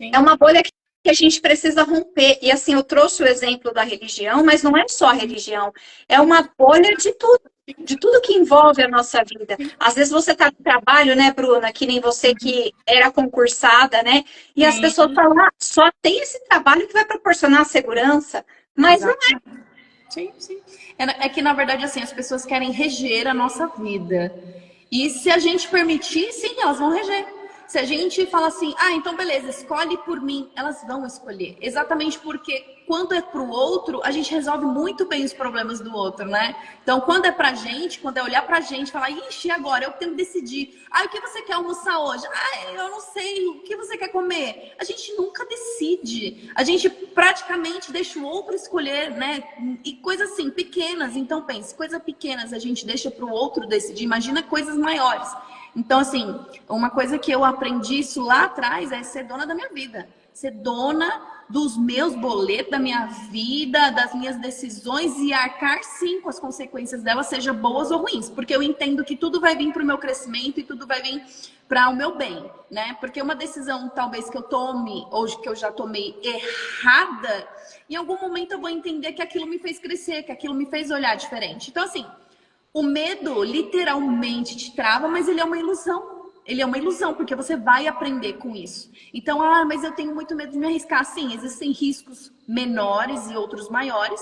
é uma bolha que a gente precisa romper. E assim, eu trouxe o exemplo da religião, mas não é só a religião, é uma bolha de tudo que envolve a nossa vida. Às vezes você está no trabalho, né, Bruna, que nem você que era concursada, né, e as pessoas falam, só tem esse trabalho que vai proporcionar segurança, mas não é. Sim, sim. É que, na verdade, assim, as pessoas querem reger a nossa vida. E se a gente permitir, sim, elas vão reger. Se a gente fala assim, então beleza, escolhe por mim, elas vão escolher. Exatamente porque quando é pro outro, a gente resolve muito bem os problemas do outro, né? Então, quando é pra gente, quando é olhar pra gente, falar, ixi, agora eu tenho que decidir. O que você quer almoçar hoje? Eu não sei, o que você quer comer? A gente nunca decide. A gente praticamente deixa o outro escolher, né? E coisas assim, pequenas. Então, pense, coisas pequenas a gente deixa pro outro decidir. Imagina coisas maiores. Então, assim, uma coisa que eu aprendi isso lá atrás é ser dona da minha vida. Ser dona dos meus boletos, da minha vida, das minhas decisões e arcar, sim, com as consequências delas, seja boas ou ruins. Porque eu entendo que tudo vai vir para o meu crescimento e tudo vai vir para o meu bem, né? Porque uma decisão, talvez, que eu tome, ou que eu já tomei errada, em algum momento eu vou entender que aquilo me fez crescer, que aquilo me fez olhar diferente. Então, assim, o medo literalmente te trava, mas ele é uma ilusão. Ele é uma ilusão, porque você vai aprender com isso. Então, mas eu tenho muito medo de me arriscar. Sim, existem riscos menores e outros maiores.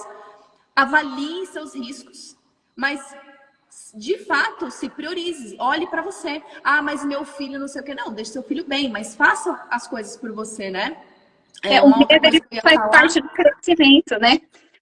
Avalie seus riscos, mas de fato se priorize. Olhe para você. Mas meu filho não sei o que. Não, deixe seu filho bem, mas faça as coisas por você, né? O medo ele faz parte do crescimento, né?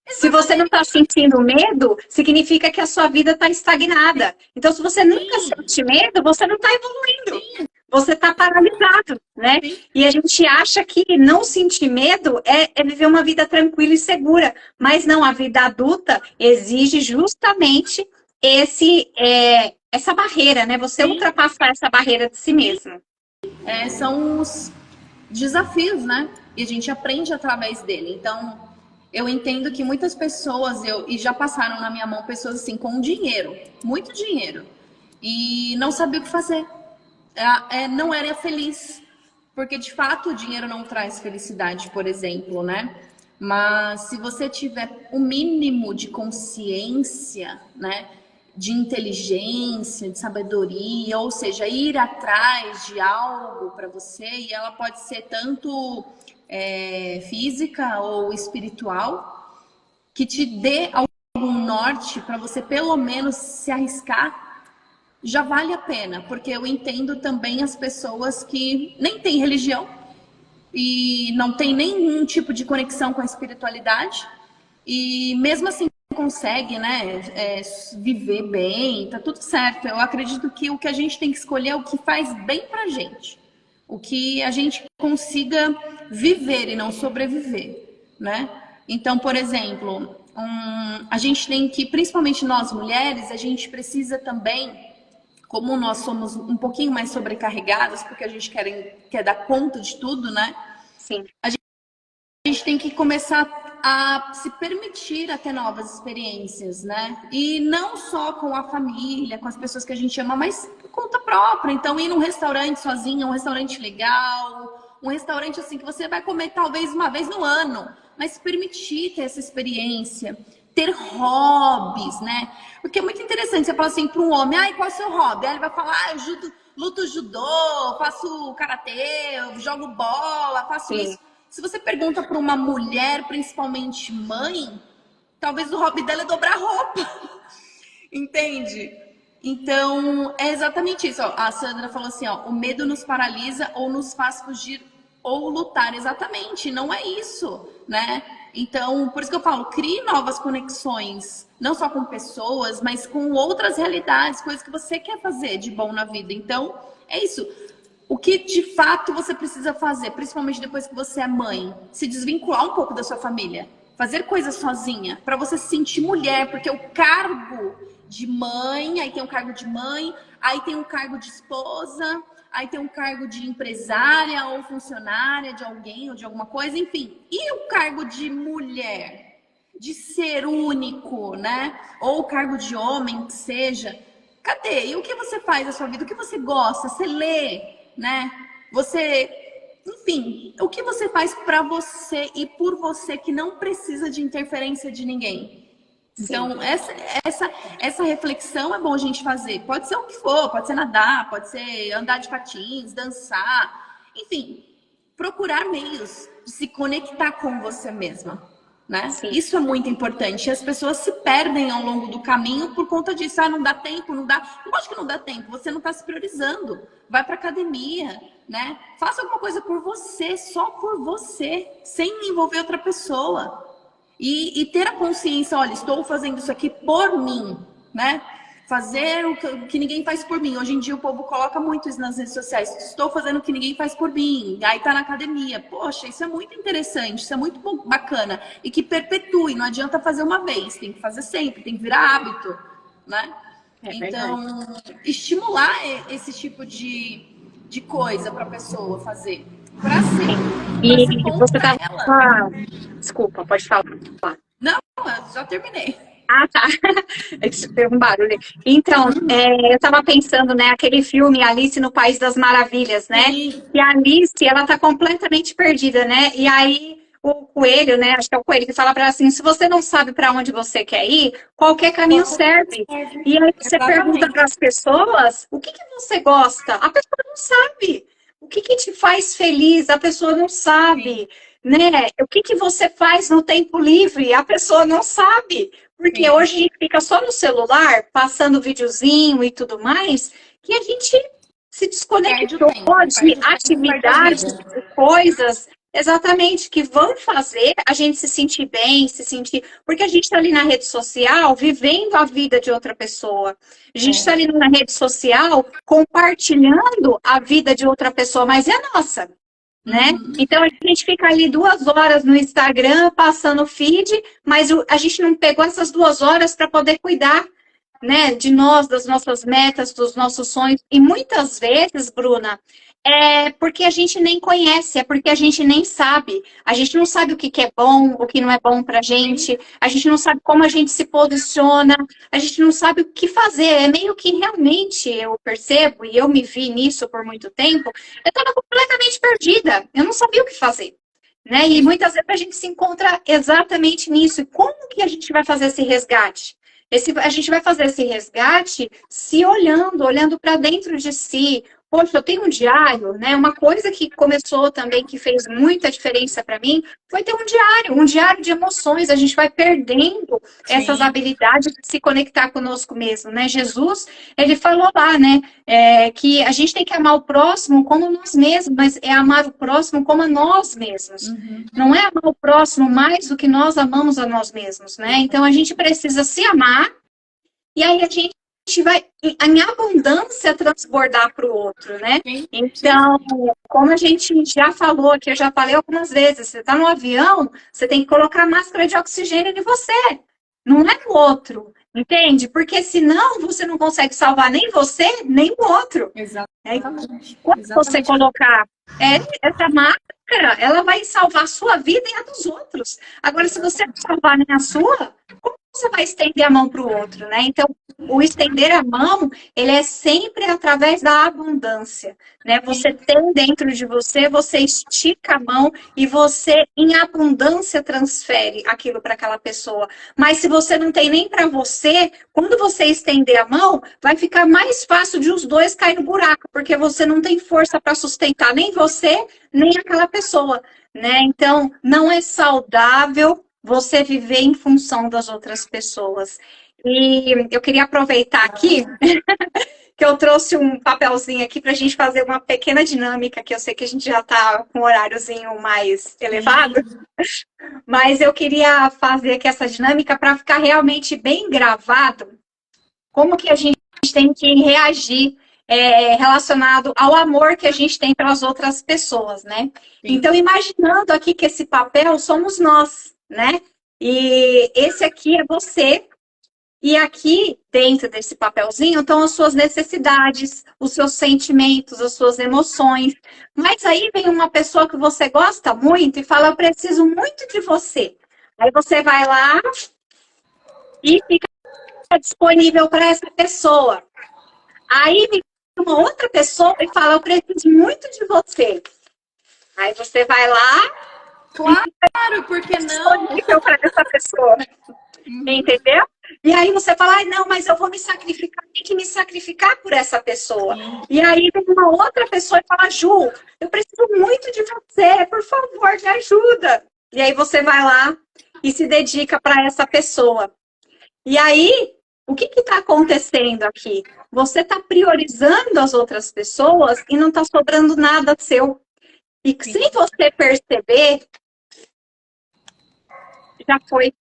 Se você não está sentindo medo, significa que a sua vida está estagnada. Então, se você nunca sente medo, você não está evoluindo. Você está paralisado, né? E a gente acha que não sentir medo é viver uma vida tranquila e segura. Mas não, a vida adulta exige justamente essa barreira, né? Você ultrapassar essa barreira de si mesmo. São os desafios, né? E a gente aprende através dele. Então, eu entendo que muitas pessoas, e já passaram na minha mão pessoas assim, com dinheiro, muito dinheiro, e não sabia o que fazer. Não era feliz. Porque, de fato, o dinheiro não traz felicidade, por exemplo, né? Mas se você tiver o mínimo de consciência, né? De inteligência, de sabedoria, ou seja, ir atrás de algo para você, e ela pode ser tanto física ou espiritual, que te dê algum norte para você pelo menos se arriscar, já vale a pena, porque eu entendo também as pessoas que nem têm religião e não tem nenhum tipo de conexão com a espiritualidade e mesmo assim consegue, né, viver bem, tá tudo certo. Eu acredito que o que a gente tem que escolher é o que faz bem pra gente, o que a gente consiga viver e não sobreviver, né? Então, por exemplo, a gente tem que, principalmente nós mulheres, a gente precisa também, como nós somos um pouquinho mais sobrecarregadas, porque a gente quer dar conta de tudo, né? Sim. A gente tem que começar a se permitir a ter novas experiências, né? E não só com a família, com as pessoas que a gente ama, mas por conta própria. Então, ir num restaurante sozinha, um restaurante legal, um restaurante assim que você vai comer talvez uma vez no ano, mas se permitir ter essa experiência. ter hobbies, né? Porque é muito interessante, você fala assim para um homem, qual é o seu hobby? Aí ele vai falar, eu luto judô, faço karatê, eu jogo bola, faço Sim. isso. Se você pergunta para uma mulher, principalmente mãe, talvez o hobby dela é dobrar roupa. Entende? Então, é exatamente isso. Ó. A Sandra falou assim, ó, o medo nos paralisa ou nos faz fugir ou lutar. Exatamente, não é isso, né? Então, por isso que eu falo, crie novas conexões, não só com pessoas, mas com outras realidades, coisas que você quer fazer de bom na vida. Então, é isso. O que de fato você precisa fazer, principalmente depois que você é mãe, se desvincular um pouco da sua família, fazer coisas sozinha, para você se sentir mulher, porque o cargo de mãe, aí tem um cargo de mãe, aí tem um cargo de esposa, aí tem um cargo de empresária ou funcionária de alguém ou de alguma coisa, enfim. E o cargo de mulher, de ser único, né? Ou o cargo de homem, que seja. Cadê? E o que você faz na sua vida? O que você gosta? Você lê, né? Você... Enfim, o que você faz para você e por você que não precisa de interferência de ninguém? Então, essa reflexão é bom a gente fazer. Pode ser o que for, pode ser nadar, pode ser andar de patins, dançar. Enfim, procurar meios de se conectar com você mesma, né? Sim. Isso é muito importante. E as pessoas se perdem ao longo do caminho por conta disso. Não dá tempo, não dá... Eu acho que não dá tempo, você não está se priorizando. Vai para academia, né? Faça alguma coisa por você, só por você, sem envolver outra pessoa. E ter a consciência, olha, estou fazendo isso aqui por mim, né? Fazer o que ninguém faz por mim. Hoje em dia o povo coloca muito isso nas redes sociais. Estou fazendo o que ninguém faz por mim. Aí tá na academia. Poxa, isso é muito interessante, isso é muito bacana. E que perpetue, não adianta fazer uma vez, tem que fazer sempre, tem que virar hábito, né? Então, estimular esse tipo de coisa para a pessoa fazer. Para ser bom você para ela. Desculpa, pode falar. Não, eu já terminei. Ah, tá. Teve um barulho. Então, eu estava pensando, né, aquele filme Alice no País das Maravilhas, né? Sim. E a Alice, ela tá completamente perdida, né? E aí o coelho, né? Acho que é o coelho que fala para ela assim: se você não sabe para onde você quer ir, qualquer caminho serve. E aí você pergunta para as pessoas: o que você gosta? A pessoa não sabe. O que te faz feliz? A pessoa não sabe. Né? O que você faz no tempo livre? A pessoa não sabe. Porque hoje a gente fica só no celular, passando videozinho e tudo mais, que a gente se desconectou de atividades, de coisas, exatamente, que vão fazer a gente se sentir bem, se sentir... Porque a gente está ali na rede social vivendo a vida de outra pessoa. A gente está ali na rede social compartilhando a vida de outra pessoa, mas é a nossa. Né? Então a gente fica ali 2 horas no Instagram passando feed, mas a gente não pegou essas 2 horas para poder cuidar, né, de nós, das nossas metas, dos nossos sonhos. E muitas vezes, Bruna, é porque a gente nem conhece, é porque a gente nem sabe. A gente não sabe o que é bom, o que não é bom pra gente, a gente não sabe como a gente se posiciona, a gente não sabe o que fazer. É meio que realmente eu percebo, e eu me vi nisso por muito tempo, eu estava completamente perdida, eu não sabia o que fazer. Né? E muitas vezes a gente se encontra exatamente nisso. E como que a gente vai fazer esse resgate? A gente vai fazer esse resgate se olhando para dentro de si. Poxa, eu tenho um diário, né? Uma coisa que começou também, que fez muita diferença para mim, foi ter um diário de emoções. A gente vai perdendo essas habilidades de se conectar conosco mesmo, né? Jesus, ele falou lá, né? Que a gente tem que amar o próximo como nós mesmos, mas é amar o próximo como a nós mesmos. Não é amar o próximo mais do que nós amamos a nós mesmos, né? Então a gente precisa se amar e aí a gente vai, em abundância, transbordar para o outro, né? Então, como a gente já falou aqui, eu já falei algumas vezes, você está no avião, você tem que colocar máscara de oxigênio em você, não é no outro, entende? Porque senão você não consegue salvar nem você, nem o outro. Exatamente. Quando você colocar essa máscara, ela vai salvar a sua vida e a dos outros. Agora, se você não salvar nem a sua, como você vai estender a mão para o outro, né? Então, o estender a mão, ele é sempre através da abundância, né? Você tem dentro de você, você estica a mão e você, em abundância, transfere aquilo para aquela pessoa. Mas se você não tem nem para você, quando você estender a mão, vai ficar mais fácil de os dois cair no buraco, porque você não tem força para sustentar nem você, nem aquela pessoa, né? Então, não é saudável você viver em função das outras pessoas. E eu queria aproveitar aqui que eu trouxe um papelzinho aqui para a gente fazer uma pequena dinâmica, que eu sei que a gente já está com um horáriozinho mais elevado, mas eu queria fazer aqui essa dinâmica para ficar realmente bem gravado como que a gente tem que reagir relacionado ao amor que a gente tem pelas outras pessoas, né? Então, imaginando aqui que esse papel somos nós, né? E esse aqui é você, e aqui dentro desse papelzinho estão as suas necessidades, os seus sentimentos, as suas emoções. Mas aí vem uma pessoa que você gosta muito e fala, eu preciso muito de você. Aí você vai lá e fica disponível para essa pessoa. Aí vem uma outra pessoa e fala, eu preciso muito de você. Aí você vai lá. Claro, por que não? Para essa pessoa. Entendeu? E aí você fala, ai, não, mas eu vou me sacrificar, tem que me sacrificar por essa pessoa. E aí vem uma outra pessoa e fala, Ju, eu preciso muito de você, por favor, me ajuda. E aí você vai lá e se dedica para essa pessoa. E aí, o que está acontecendo aqui? Você está priorizando as outras pessoas e não está sobrando nada seu. E sem você perceber, já foi.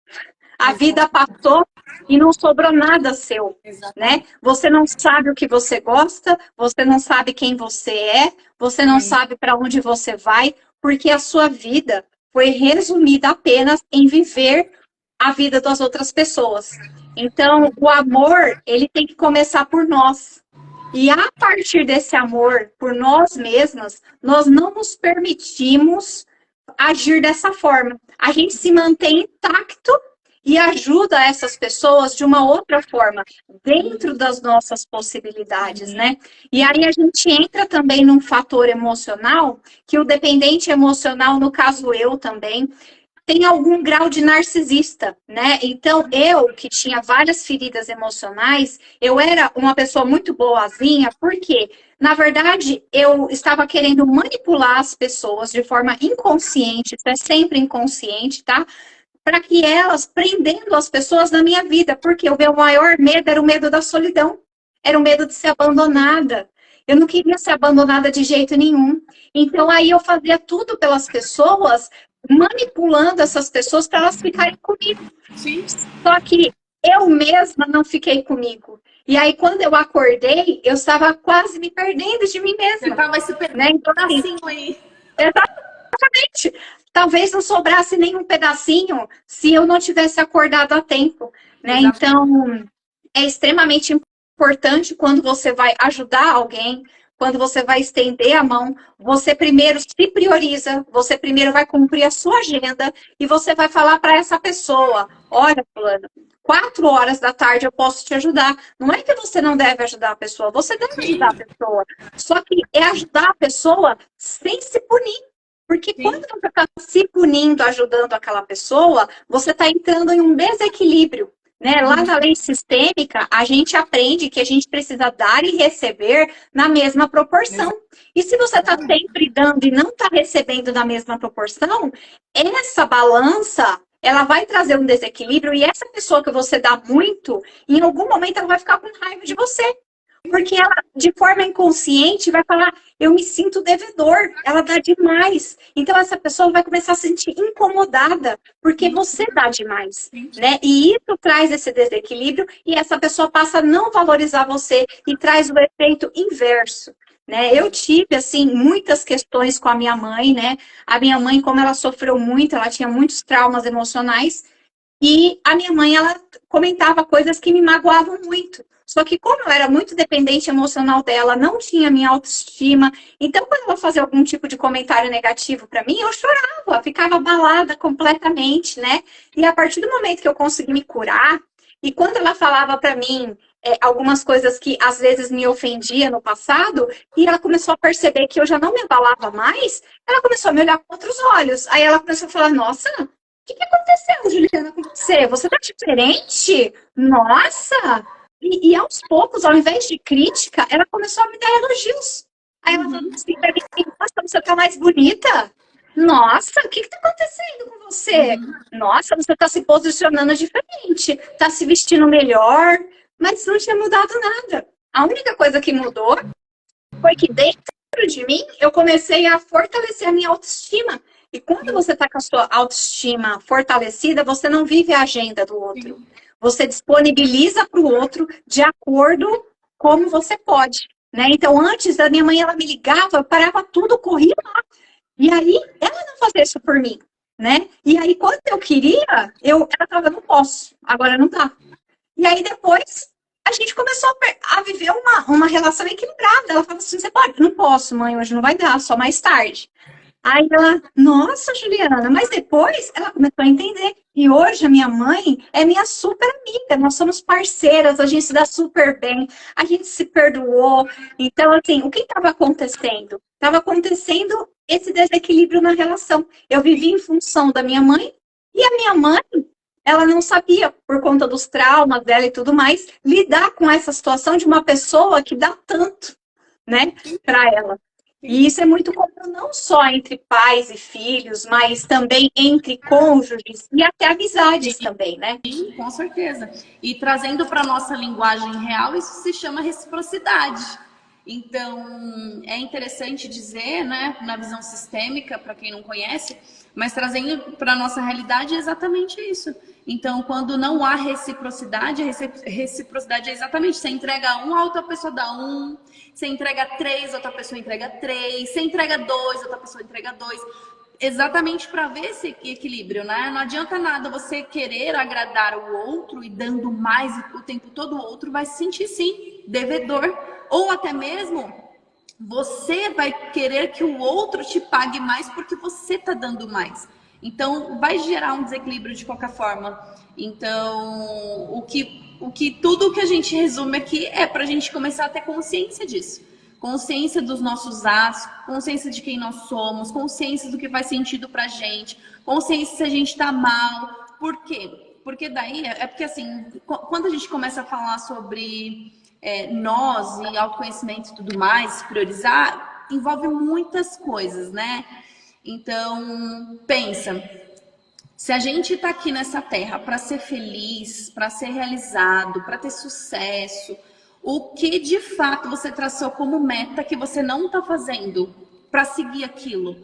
A vida passou e não sobrou nada seu, né? Você não sabe o que você gosta, você não sabe quem você é, você não sabe para onde você vai, porque a sua vida foi resumida apenas em viver a vida das outras pessoas. Então, o amor, ele tem que começar por nós. E a partir desse amor por nós mesmas, nós não nos permitimos agir dessa forma. A gente se mantém intacto e ajuda essas pessoas de uma outra forma, dentro das nossas possibilidades, né? E aí a gente entra também num fator emocional, que o dependente emocional, no caso eu também, tem algum grau de narcisista, né? Então, eu, que tinha várias feridas emocionais, eu era uma pessoa muito boazinha, porque, na verdade, eu estava querendo manipular as pessoas de forma inconsciente, isso é sempre inconsciente, tá? Para que elas, prendendo as pessoas na minha vida, porque o meu maior medo era o medo da solidão, era o medo de ser abandonada. Eu não queria ser abandonada de jeito nenhum. Então, aí eu fazia tudo pelas pessoas, manipulando essas pessoas para elas ficarem comigo. Sim. Só que eu mesma não fiquei comigo. E aí, quando eu acordei, eu estava quase me perdendo de mim mesma. Você estava se perdendo, né? Então, assim, aí. Exatamente. Talvez não sobrasse nenhum pedacinho se eu não tivesse acordado a tempo, né? Então, é extremamente importante quando você vai ajudar alguém, quando você vai estender a mão, você primeiro se prioriza, você primeiro vai cumprir a sua agenda e você vai falar para essa pessoa, olha, fulano, 4 horas da tarde eu posso te ajudar. Não é que você não deve ajudar a pessoa, você deve ajudar a pessoa. Só que é ajudar a pessoa sem se punir. Porque quando você está se punindo, ajudando aquela pessoa, você está entrando em um desequilíbrio. Né? Lá na lei sistêmica, a gente aprende que a gente precisa dar e receber na mesma proporção. E se você está sempre dando e não está recebendo na mesma proporção, essa balança, ela vai trazer um desequilíbrio e essa pessoa que você dá muito, em algum momento ela vai ficar com raiva de você. Porque ela, de forma inconsciente, vai falar, eu me sinto devedor, ela dá demais. Então, essa pessoa vai começar a se sentir incomodada, porque você dá demais, né? E isso traz esse desequilíbrio, e essa pessoa passa a não valorizar você, e traz o efeito inverso, né? Eu tive, assim, muitas questões com a minha mãe, né? A minha mãe, como ela sofreu muito, ela tinha muitos traumas emocionais, e a minha mãe, ela comentava coisas que me magoavam muito. Só que como eu era muito dependente emocional dela, não tinha minha autoestima, então quando ela fazia algum tipo de comentário negativo para mim, eu chorava, ficava abalada completamente, né? E a partir do momento que eu consegui me curar, e quando ela falava para mim algumas coisas que às vezes me ofendia no passado, e ela começou a perceber que eu já não me abalava mais, ela começou a me olhar com outros olhos. Aí ela começou a falar, nossa, o que aconteceu, Juliana, com você? Você tá diferente? Nossa! E aos poucos, ao invés de crítica, ela começou a me dar elogios. Aí ela falou assim pra mim, nossa, você tá mais bonita. Nossa, o que tá acontecendo com você? Nossa, você tá se posicionando diferente, tá se vestindo melhor, mas não tinha mudado nada. A única coisa que mudou foi que dentro de mim eu comecei a fortalecer a minha autoestima. E quando você está com a sua autoestima fortalecida, você não vive a agenda do outro. Você disponibiliza para o outro de acordo como você pode. Né? Então, antes, a minha mãe ela me ligava, eu parava tudo, corria lá. E aí, ela não fazia isso por mim. Né? E aí, quando eu queria, ela falava, não posso, agora não dá. E aí, depois, a gente começou a viver uma relação equilibrada. Ela falava assim, você pode? Não posso, mãe, hoje não vai dar, só mais tarde. Aí ela, nossa, Juliana, mas depois ela começou a entender. E hoje a minha mãe é minha super amiga, nós somos parceiras, a gente se dá super bem, a gente se perdoou. Então, assim, o que estava acontecendo? Estava acontecendo esse desequilíbrio na relação. Eu vivi em função da minha mãe, e a minha mãe, ela não sabia, por conta dos traumas dela e tudo mais, lidar com essa situação de uma pessoa que dá tanto, né, para ela. E isso é muito comum não só entre pais e filhos, mas também entre cônjuges e até amizades também, né? Sim, com certeza. E trazendo para a nossa linguagem real, isso se chama reciprocidade. Então, é interessante dizer, né, na visão sistêmica, para quem não conhece, mas trazendo para a nossa realidade é exatamente isso. Então, quando não há reciprocidade, a reciprocidade é exatamente, você entrega um, a outra pessoa dá um, você entrega 3, outra pessoa entrega 3, você entrega 2, outra pessoa entrega 2. Exatamente para ver esse equilíbrio, né? Não adianta nada você querer agradar o outro e dando mais o tempo todo, o outro vai se sentir, sim, devedor. Ou até mesmo você vai querer que o outro te pague mais porque você está dando mais. Então, vai gerar um desequilíbrio de qualquer forma. Então, tudo que a gente resume aqui é para a gente começar a ter consciência disso. Consciência dos nossos atos, consciência de quem nós somos, consciência do que faz sentido pra gente, consciência se a gente tá mal. Por quê? Porque daí, porque assim, quando a gente começa a falar sobre nós e autoconhecimento e tudo mais, priorizar, envolve muitas coisas, né? Então, pensa, se a gente tá aqui nessa terra para ser feliz, para ser realizado, para ter sucesso, o que de fato você traçou como meta que você não está fazendo para seguir aquilo?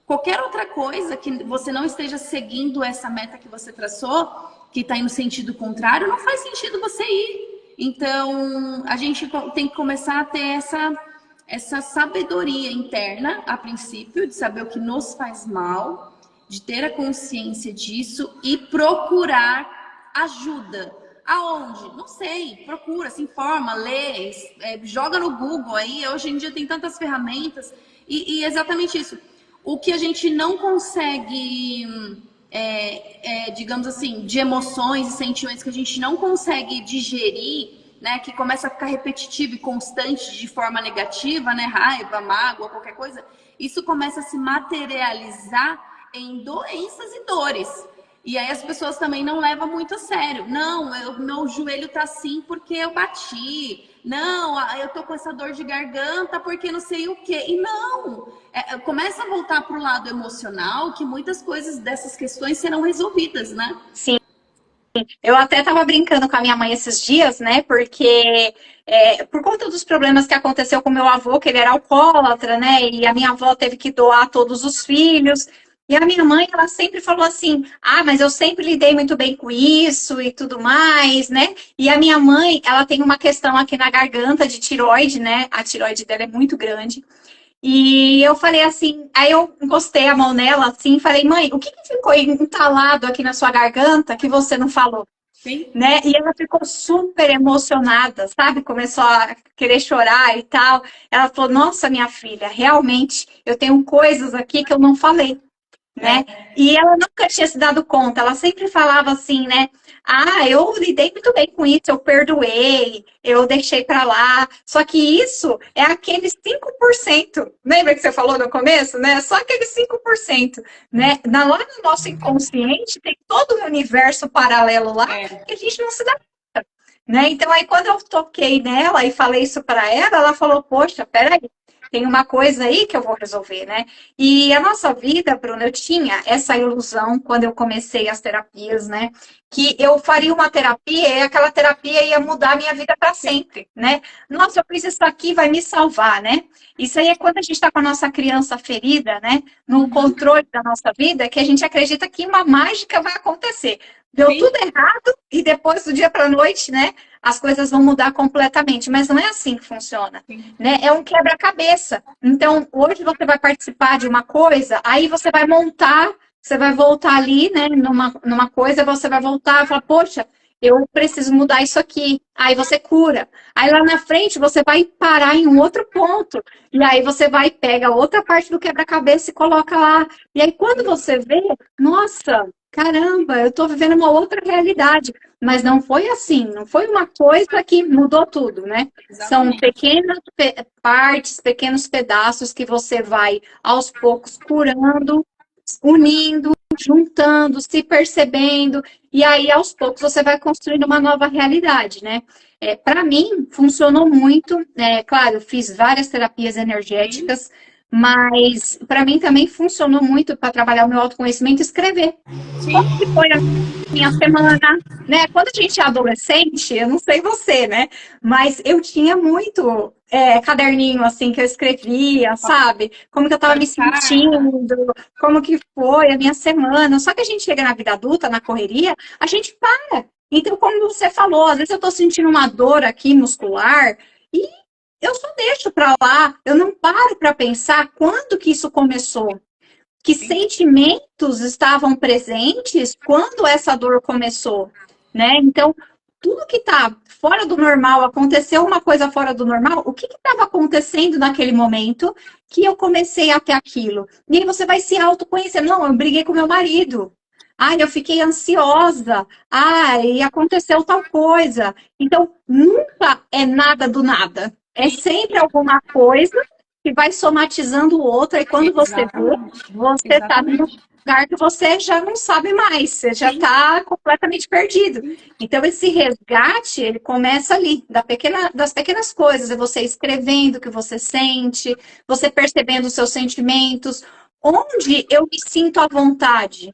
Qualquer outra coisa que você não esteja seguindo essa meta que você traçou, que está no sentido contrário, não faz sentido você ir. Então, a gente tem que começar a ter essa sabedoria interna, a princípio, de saber o que nos faz mal, de ter a consciência disso e procurar ajuda. Aonde? Não sei. Procura, se informa, lê, joga no Google aí. Hoje em dia tem tantas ferramentas. E exatamente isso. O que a gente não consegue, digamos assim, de emoções e sentimentos que a gente não consegue digerir, né, que começa a ficar repetitivo e constante de forma negativa, né, raiva, mágoa, qualquer coisa, isso começa a se materializar em doenças e dores. E aí as pessoas também não levam muito a sério. Não, meu joelho tá assim porque eu bati. Não, eu tô com essa dor de garganta porque não sei o quê. E não, começa a voltar pro lado emocional que muitas coisas dessas questões serão resolvidas, né? Sim. Eu até estava brincando com a minha mãe esses dias, né? Porque por conta dos problemas que aconteceu com meu avô, que ele era alcoólatra, né? E a minha avó teve que doar todos os filhos. E a minha mãe, ela sempre falou assim, mas eu sempre lidei muito bem com isso e tudo mais, né? E a minha mãe, ela tem uma questão aqui na garganta de tireoide, né? A tireoide dela é muito grande. E eu falei assim, aí eu encostei a mão nela assim e falei, mãe, o que ficou entalado aqui na sua garganta que você não falou? Sim. né? E ela ficou super emocionada, sabe? Começou a querer chorar e tal. Ela falou: Nossa, minha filha, realmente eu tenho coisas aqui que eu não falei, né? É, E ela nunca tinha se dado conta, ela sempre falava assim, né? Ah, eu lidei muito bem com isso, eu perdoei, eu deixei pra lá. Só que isso é aqueles 5%. Lembra que você falou no começo, né? Só aqueles 5%, né? Lá no nosso inconsciente tem todo um universo paralelo lá é. que a gente não se dá conta, né? Então aí quando eu toquei nela e falei isso pra ela falou: Poxa, peraí, tem uma coisa aí que eu vou resolver, né? E a nossa vida, Bruna, eu tinha essa ilusão quando eu comecei as terapias, né? Que eu faria uma terapia e aquela terapia ia mudar a minha vida para sempre, né? Nossa, eu fiz isso aqui, vai me salvar, né? Isso aí é quando a gente está com a nossa criança ferida, né? No Uhum. controle da nossa vida, que a gente acredita que uma mágica vai acontecer. Deu Sim, tudo errado e depois do dia para a noite, né? As coisas vão mudar completamente, mas não é assim que funciona, sim. né? É um quebra-cabeça. Então, hoje você vai participar de uma coisa, aí você vai montar, você vai voltar ali, né, numa coisa, você vai voltar e falar, poxa, eu preciso mudar isso aqui. Aí você cura. Aí lá na frente você vai parar em um outro ponto. E aí você vai, pega outra parte do quebra-cabeça e coloca lá. E aí quando você vê, nossa, caramba, eu estou vivendo uma outra realidade. Mas não foi assim, não foi uma coisa que mudou tudo, né? São Exatamente. pequenas partes, pequenos pedaços que você vai aos poucos curando, unindo, juntando, se percebendo, e aí aos poucos você vai construindo uma nova realidade, né? Para mim, funcionou muito. Claro, eu fiz várias terapias Sim, energéticas, mas para mim também funcionou muito para trabalhar o meu autoconhecimento escrever. sim. Como que foi a minha semana, né? Quando a gente é adolescente, eu não sei você, né? Mas eu tinha muito caderninho assim que eu escrevia, sabe? Como que eu tava me Carta. sentindo, como que foi a minha semana. Só que a gente chega na vida adulta, na correria, a gente para. Então, como você falou, às vezes eu tô sentindo uma dor aqui muscular e eu só deixo pra lá, eu não paro pra pensar quando que isso começou, que Sim, sentimentos estavam presentes quando essa dor começou, né? Então, tudo que está fora do normal, aconteceu uma coisa fora do normal, o que estava acontecendo naquele momento que eu comecei a ter aquilo? E aí você vai se autoconhecendo. Não, eu briguei com meu marido. Ah, eu fiquei ansiosa. Ah, e aconteceu tal coisa. Então, nunca é nada do nada. É sim. sempre alguma coisa que vai somatizando o outro, e quando você vê, Exatamente. você está num Exatamente. lugar que você já não sabe mais, você já Sim, está completamente perdido. sim. Então, esse resgate, ele começa ali, das pequenas coisas, é você escrevendo o que você sente, você percebendo os seus sentimentos, onde eu me sinto à vontade,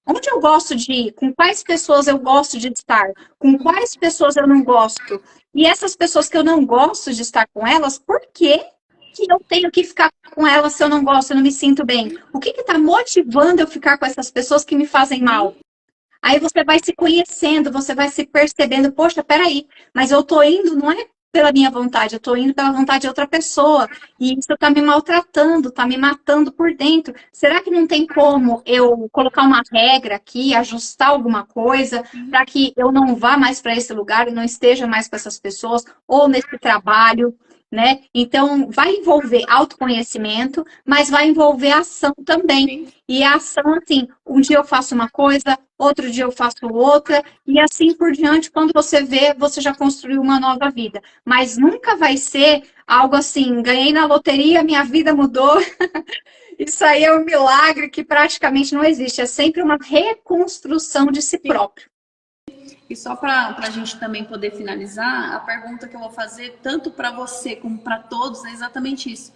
onde eu gosto de ir, com quais pessoas eu gosto de estar, com quais pessoas eu não gosto. E essas pessoas que eu não gosto de estar com elas, por quê que eu tenho que ficar com elas se eu não gosto, eu não me sinto bem? O que está motivando eu ficar com essas pessoas que me fazem mal? Aí você vai se conhecendo, você vai se percebendo, poxa, peraí, mas eu tô indo, não é pela minha vontade, eu tô indo pela vontade de outra pessoa, e isso tá me maltratando, tá me matando por dentro. Será que não tem como eu colocar uma regra aqui, ajustar alguma coisa, para que eu não vá mais para esse lugar, eu não esteja mais com essas pessoas, ou nesse trabalho, né? Então, vai envolver autoconhecimento, mas vai envolver ação também. Sim. E a ação, assim, um dia eu faço uma coisa, outro dia eu faço outra, e assim por diante, quando você vê, você já construiu uma nova vida. Mas nunca vai ser algo assim, ganhei na loteria, minha vida mudou. Isso aí é um milagre que praticamente não existe. É sempre uma reconstrução de si Sim. próprio. E só para a gente também poder finalizar, a pergunta que eu vou fazer, tanto para você como para todos, é exatamente isso.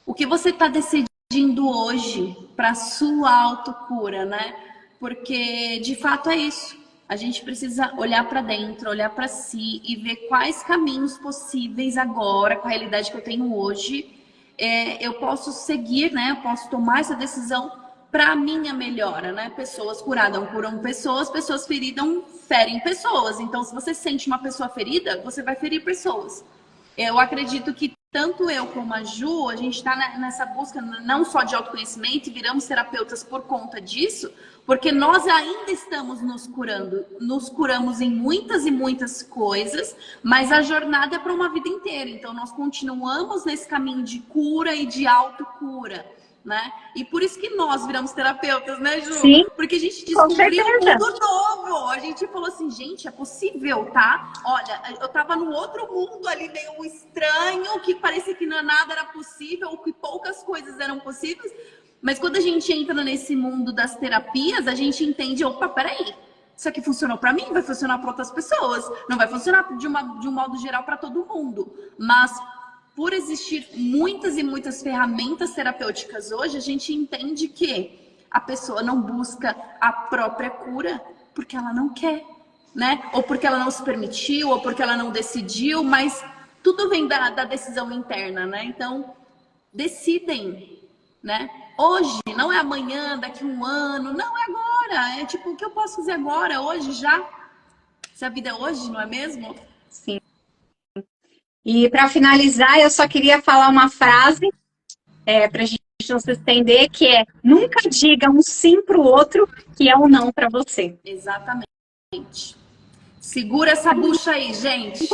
O que você está decidindo hoje para sua autocura, né? Porque de fato é isso. A gente precisa olhar para dentro, olhar para si e ver quais caminhos possíveis agora, com a realidade que eu tenho hoje, eu posso seguir, né? Eu posso tomar essa decisão para minha melhora, né? Pessoas curadas curam pessoas, pessoas feridas ferem pessoas. Então, se você sente uma pessoa ferida, você vai ferir pessoas. Eu acredito que tanto eu como a Ju, a gente está nessa busca não só de autoconhecimento e viramos terapeutas por conta disso, porque nós ainda estamos nos curando. Nos curamos em muitas e muitas coisas, mas a jornada é para uma vida inteira. Então, nós continuamos nesse caminho de cura e de autocura. Né? E por isso que nós viramos terapeutas, né, Ju? Sim, porque a gente com descobriu um certeza. mundo novo. A gente falou assim, gente, é possível, tá? Olha, eu tava num outro mundo ali, meio estranho, que parecia que nada era possível, ou que poucas coisas eram possíveis. Mas quando a gente entra nesse mundo das terapias, a gente entende, opa, peraí, isso aqui funcionou para mim, vai funcionar para outras pessoas. Não vai funcionar de um modo geral para todo mundo. Mas por existir muitas e muitas ferramentas terapêuticas hoje, a gente entende que a pessoa não busca a própria cura porque ela não quer, né? Ou porque ela não se permitiu, ou porque ela não decidiu, mas tudo vem da decisão interna, né? Então, decidem, né? Hoje, não é amanhã, daqui um ano, não é agora. É tipo, o que eu posso fazer agora, hoje, já? Se a vida é hoje, não é mesmo? Sim. E para finalizar, eu só queria falar uma frase para a gente não se estender, que é: nunca diga um sim para o outro que é um não para você. Exatamente. Segura essa bucha aí, gente.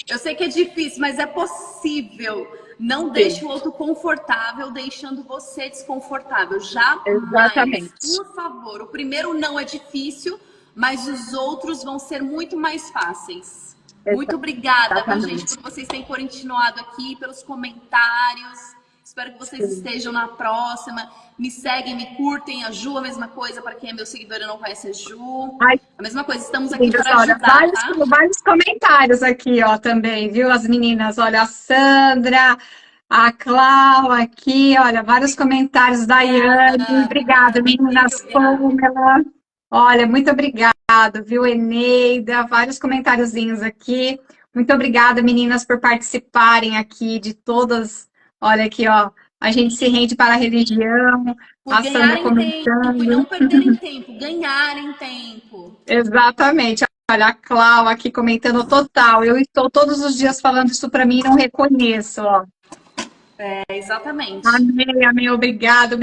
Eu sei que é difícil, mas é possível. Não deixe o outro confortável, deixando você desconfortável. Jamais. Exatamente. Por favor. O primeiro não é difícil, mas os outros vão ser muito mais fáceis. Muito obrigada, viu, gente, Exatamente. por vocês terem continuado aqui, pelos comentários. Espero que vocês estejam na próxima. Me seguem, me curtem. A Ju, a mesma coisa. Para quem é meu seguidor e não conhece a Ju. Ai, A mesma coisa. Estamos aqui lindas, para olha, ajudar, tá? vários comentários aqui, ó, também, viu? As meninas, olha, a Sandra, a Clau aqui, olha, vários comentários da Yane. Obrigada, meninas. Pamela. Olha, muito obrigada, viu, Eneida? Vários comentáriozinhos aqui. Muito obrigada, meninas, por participarem aqui de todas. Olha aqui, ó. A gente se rende para a religião. Por A Sandra ganharem tempo e não comentando. perderem tempo. Ganharem tempo. Exatamente. Olha, a Clau aqui comentando total. Eu estou todos os dias falando isso para mim e não reconheço, ó. É, exatamente. Amém, amém, obrigada,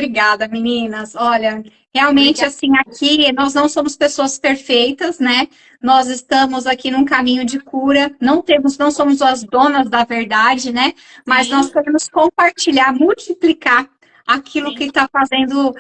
meninas. Olha, realmente, Obrigada. assim, aqui nós não somos pessoas perfeitas, né? Nós estamos aqui num caminho de cura, não somos as donas da verdade, né? Mas Sim, nós queremos compartilhar, multiplicar aquilo que sim. está fazendo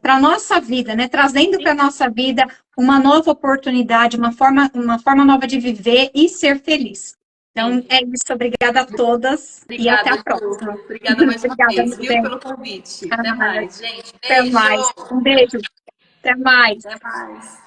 para a nossa vida, né? Trazendo para a nossa vida uma nova oportunidade, uma forma nova de viver e ser feliz. Então, Sim. é isso. Obrigada a todas e até Obrigada, a Ju. próxima. Obrigada mais uma Obrigada, vez, meu viu, bem. pelo convite. Até Ah, mais, gente. até Beijo. mais. Um beijo. Até mais. Até mais.